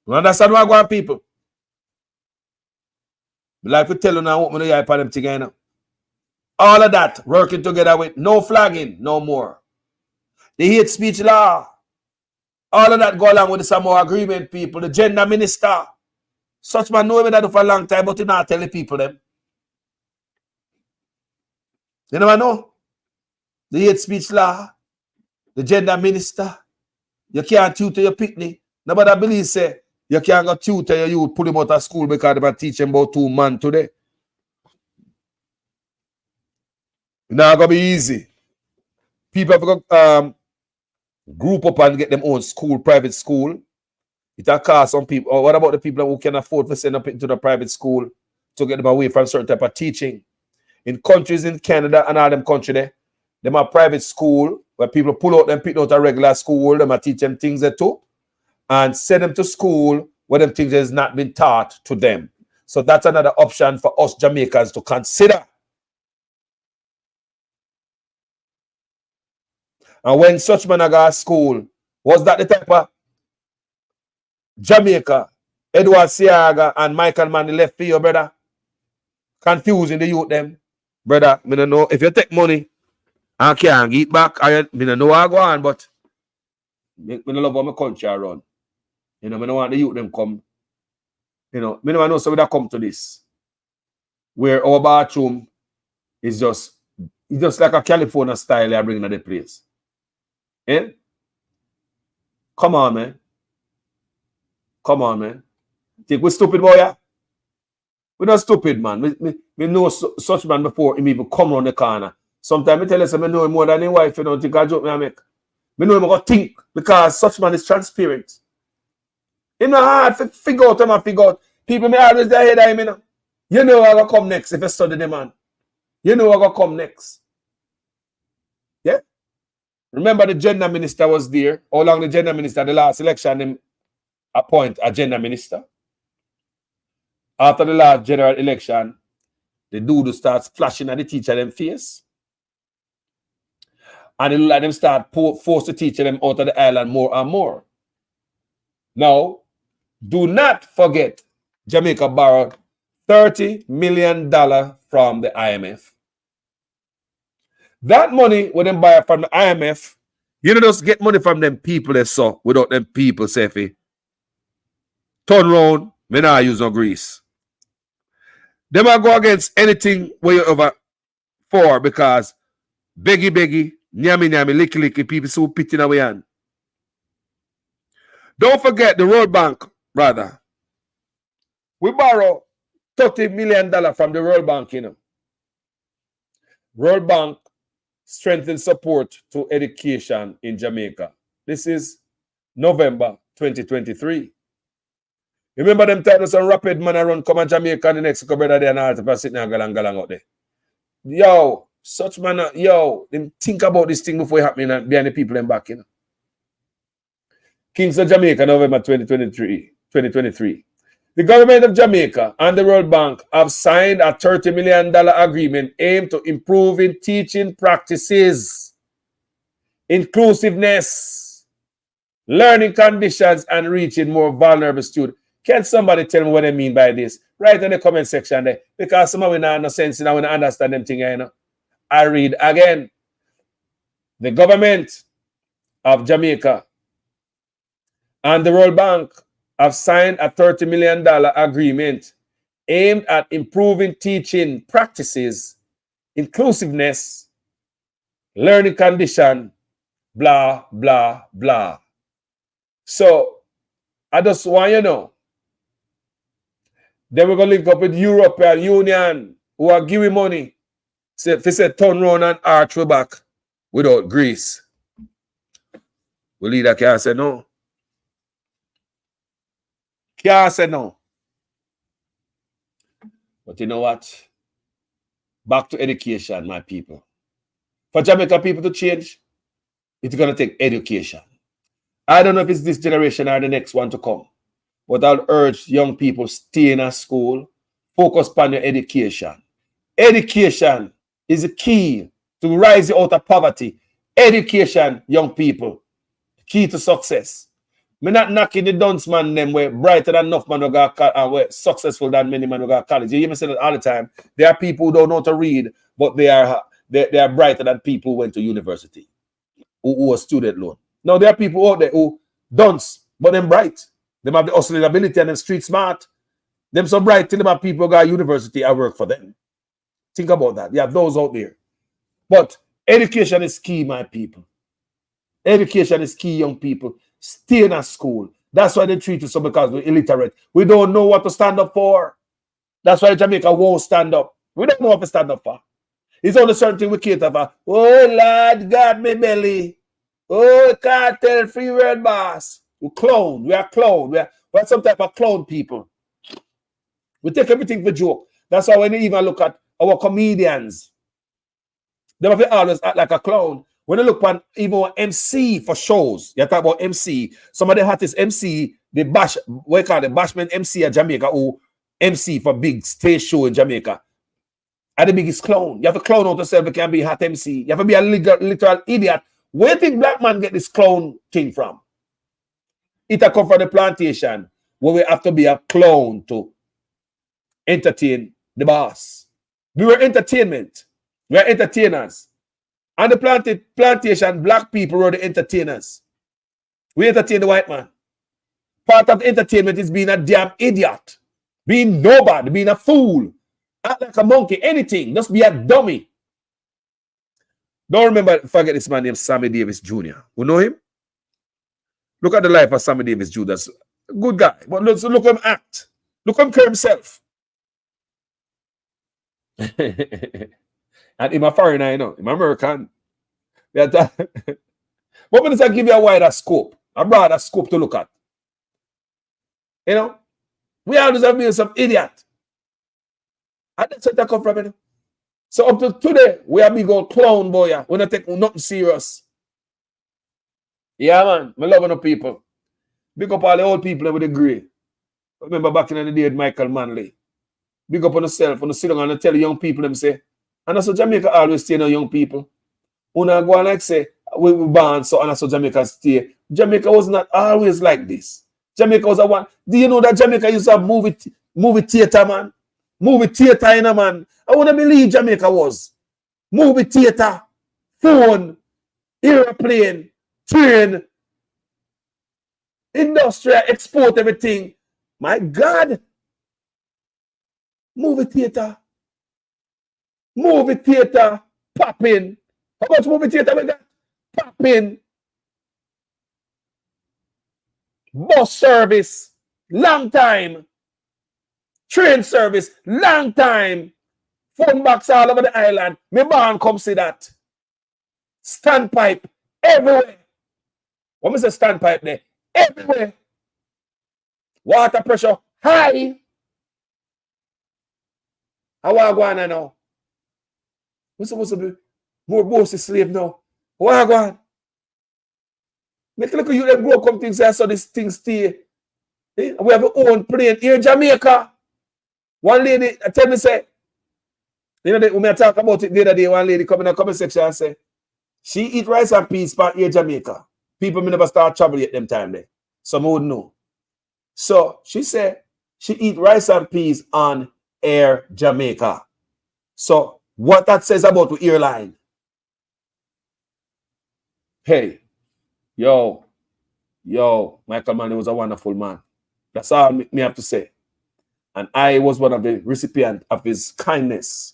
You understand what I want, people? Like we tell you now, open the eye for them together. All of that working together with no flagging, no more. The hate speech law. All of that go along with the Samoa agreement, people. The gender minister. Such man know that for a long time, but he not tell the people them. You never know. The hate speech law. The gender minister. You can't tutor your Pickney. Nobody believes say you can't go tutor your youth, pull him out of school because they teach him about 2 months today. It's not going to be easy. People have to group up and get them own school, private school. It'll cost some people. Or what about the people who can afford to send up into the private school to get them away from certain type of teaching? In countries in Canada and all them countries there, Them a private school where people pull out them, pick out a regular school, them a teach them things there too, and send them to school where them things has not been taught to them. So that's another option for us Jamaicans to consider. And when such man go to school, was that the type of Jamaica, Edward Siaga and Michael Manley left for you, brother? Confusing the youth them. Brother, I don't know if you take money and can't get back, I don't know what I go on, but I don't love how my country run. You know, I don't want the youth them come. You know, I don't know so that come to this. Where our bathroom is just like a California style they bringing to the place. Eh? Come on, man. Come on, man. Think we stupid, boy, yeah? We're not stupid, man. We know such man before him even come around the corner. Sometimes I tell us I know him more than his wife, you don't think I joke me I make. I know him going to think because such man is transparent. It's not hard to figure out. People may always their head of him, you know. You know what will come next if you study the man. You know what will come next. Yeah? Remember the gender minister was there. How long the gender minister, the last election, him appoint a gender minister. After the last general election, the dude starts flashing at the teacher them face. And they let them start force the teacher them out of the island more and more. Now, do not forget, Jamaica borrowed $30 million from the IMF. That money, when they buy from the IMF, you don't just get money from them people they saw without them people say, turn round, me not use no grease. They might go against anything where you over for because beggy, nyami, licky, people so pitting away on. Don't forget the World Bank, brother. We borrow $30 million from the World Bank, you know. World Bank strengthens support to education in Jamaica. This is November 2023. Remember them time some rapid man around come and Jamaica and the next brother there and all to sitting and galang out there. Yo, such man, them think about this thing before it happening behind the people in back, you know. Kingston, Jamaica, November 2023. The government of Jamaica and the World Bank have signed a $30 million agreement aimed to improving teaching practices, inclusiveness, learning conditions, and reaching more vulnerable students. Can somebody tell me what I mean by this? Write in the comment section there. Because some of we not no sense and we not understand them thing, you know. I read again. The government of Jamaica and the World Bank have signed a $30 million agreement aimed at improving teaching practices, inclusiveness, learning condition, blah, blah, blah. So, I just want you to know, then we're going to link up with European Union who are giving money. So if they say turn round and arch we back without grease. We leader can't say no. Can't say no. But you know what? Back to education, my people. For Jamaica people to change, it's going to take education. I don't know if it's this generation or the next one to come. But I'll urge young people stay in a school, focus on your education. Education is the key to rise you out of poverty. Education, young people, key to success. Me not knocking the dunce man them where brighter than enough man who got successful than many man who got college. You hear me say that all the time. There are people who don't know how to read, but they are brighter than people who went to university, who are student loan. Now there are people out there who dunce, but them bright. Them have the hustling ability and them street smart. Them so bright till them have people who got university I work for them. Think about that. You have those out there. But education is key, my people. Education is key, young people. Stay in a school. That's why they treat us so because we're illiterate. We don't know what to stand up for. That's why Jamaica won't stand up. We don't know what to stand up for. It's only certain thing we cater for. Oh, Lord God, me belly. Oh, cartel, free word boss. We clown. We are clown. We are some type of clown people. We take everything for joke. That's why when you even look at our comedians, They have to always act like a clown. When you look on even MC for shows, you talk about MC. Some of the hottest MC, the bash, what you call the bashman MC at Jamaica, who MC for big stage show in Jamaica. Are the biggest clown. You have to clown out yourself. You can't be a hot MC. You have to be a literal idiot. Where do you think black man get this clown thing from? It come from the plantation where we have to be a clown to entertain the boss. We were entertainment. We are entertainers. And the plantation, black people were the entertainers. We entertain the white man. Part of entertainment is being a damn idiot. Being nobody, being a fool. Act like a monkey, anything. Just be a dummy. Don't forget this man named Sammy Davis Jr. You know him? Look at the life of Sammy Davis Jr. That's a good guy. But look at him act. Look at him carry himself. And he's a foreigner, you know. He's American. But when I give you a wider scope, a broader scope to look at. You know? We always have been some idiot. And that's where that come from, you know? So up to today, we have been old clown boy. We don't take nothing serious. Yeah, man. I love the people. Big up all the old people with the grey. Remember back in the day with Michael Manley. Big up on yourself. When you sit down and tell the young people, them say, and that's what Jamaica always stay on young people. When I go and like say, we born so, and that's what Jamaica stay. Jamaica was not always like this. Jamaica was a one. Do you know that Jamaica used to have movie theater, man? Movie theater, you know, man. I wouldn't believe Jamaica was. Movie theater, phone, airplane, train, industrial, export, everything. My God. Movie theater. Movie theater, popping. How much movie theater we got? Popping. Bus service, long time. Train service, long time. Phone box all over the island. Me born come see that. Standpipe, everywhere. What me say standpipe there? Everywhere. Water pressure, high. How are you going now? We're supposed to be more bossy slave now. How are you going? Make a look at you them grow come things here so this thing stay. We have our own plane here in Jamaica. One lady tell me say, you know, when I talk about it the other day, one lady come in the comment section and say, she eat rice and peas for here Jamaica. People may never start travel yet them time there. Some would know. So she said she eat rice and peas on Air Jamaica. So what that says about the airline? Hey, yo, Michael Manley was a wonderful man. That's all me have to say. And I was one of the recipients of his kindness.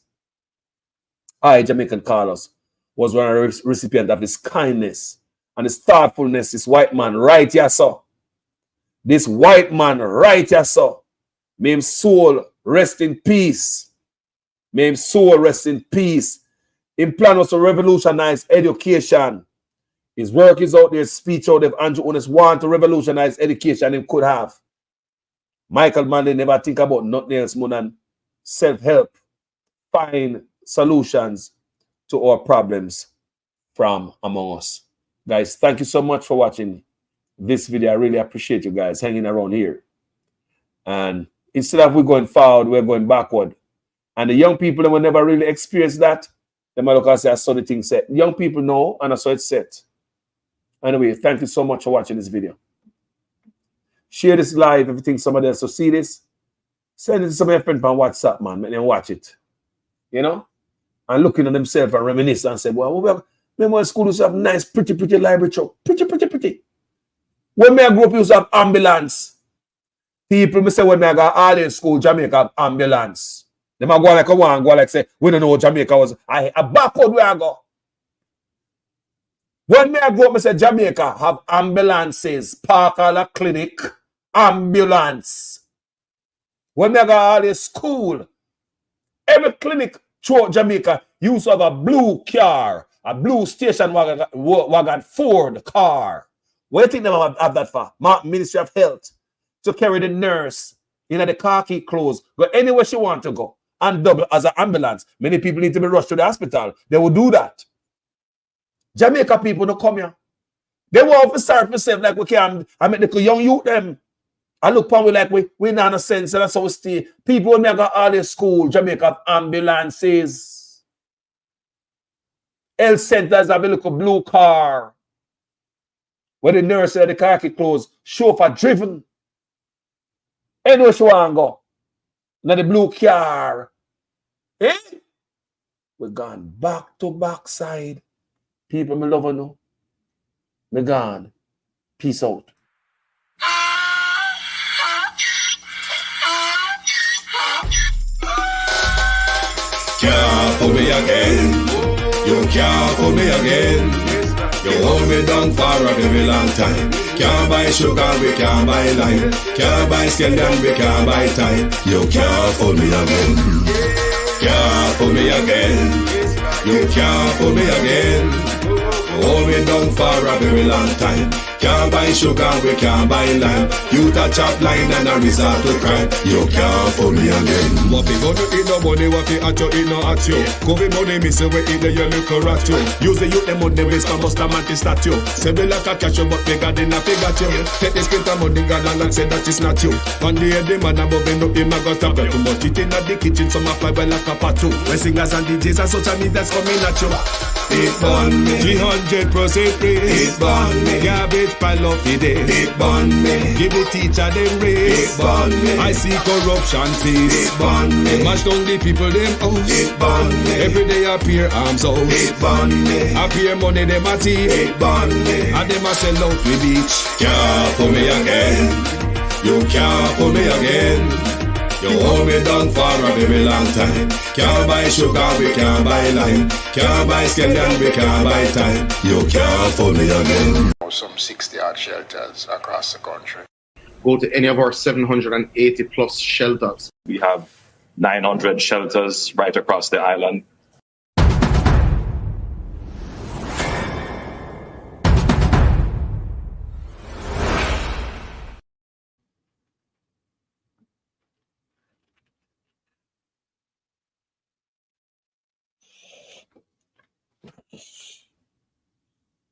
I, Jamaican Carlos, was one of the recipients of his kindness and his thoughtfulness. This white man right here, sir. This white man right here, sir. May his soul rest in peace. May his soul rest in peace. His plan was to revolutionize education. His work is out there, his speech out there. Andrew Honest want to revolutionize education, he could have. Michael Manley never think about nothing else more than self-help, find solutions to our problems from among us. Guys, thank you so much for watching this video. I really appreciate you guys hanging around here. And instead of we going forward, we're going backward. And the young people that will never really experience that, they might look and say, I saw the thing set. Young people know, and I saw it set. Anyway, thank you so much for watching this video. Share this live if you think somebody else will see this. Send it to some of your friends on WhatsApp, man. Make them watch it. You know? And looking at themselves and reminisce and say, well, remember when school used to have nice, pretty library truck. Pretty. When I grew up, we used to have ambulance. People me say when I got all in school, Jamaica have ambulance. They might go like a one, go like say, we don't know what Jamaica was. A backward where I go. When I grew up, I said Jamaica have ambulances, Park Hall Clinic, ambulance. When I got all in school, every clinic throughout Jamaica used to have a blue car, a blue station wagon Ford car. What do you think they have that for? Ministry of Health to carry the nurse in the khaki clothes, go anywhere she want to go. and double as an ambulance. Many people need to be rushed to the hospital. They will do that. Jamaica people don't come here. They want to serve themselves like we can. I make the young youth them. I look upon we like we not in a sense, and that's how we stay. People when they go all the school, Jamaica have ambulances. Health centers have a little blue car. Where the nurse or the car key closed, chauffeur driven. Anywhere she want to go. Now the blue car. Eh? We're gone back to backside. People, me love you know. Me gone. Peace out. Can't fool me again. You can't fool me again. You hold me down for a very long time. Can't buy sugar, we can't buy lime. Can't buy scallion, we can't buy time. You can't fool me again. Can't fool me again. You can't fool me again. Hold me down for a very long time. Can't buy sugar, we can't buy lime. You touch up line and a resort to crime. You can't fool me again. What we gonna eat no money, what we at you, eat no at you. Covid money, me say we eat the yellow correct you. Use the youth, the money, waste and bust a man to statue. Say we like a cash, but bigger than a figure you. Take the spit of money, God and say that is not you. On the head, the man above him, him a got a belt. Too much it in the kitchen, some a fly well like a patu. When singers and DJs and social media's coming at you. It burn me 300% raise. It burn me garbage pile up the day. It burn me give the teacher them raise. It burn me I see corruption face. It burn me mash down the people them house. It burn me every day appear arms out. It burn me appear money them a thief. It burn me and them a sell out with beach. Can't fool me again. You can't fool me again. You hold me down for a very long time. Can't buy sugar, we can't buy lime. Can't buy scallion, we can't buy time. You can't fool me again. Some 60 odd shelters across the country. Go to any of our 780 plus shelters. We have 900 shelters right across the island.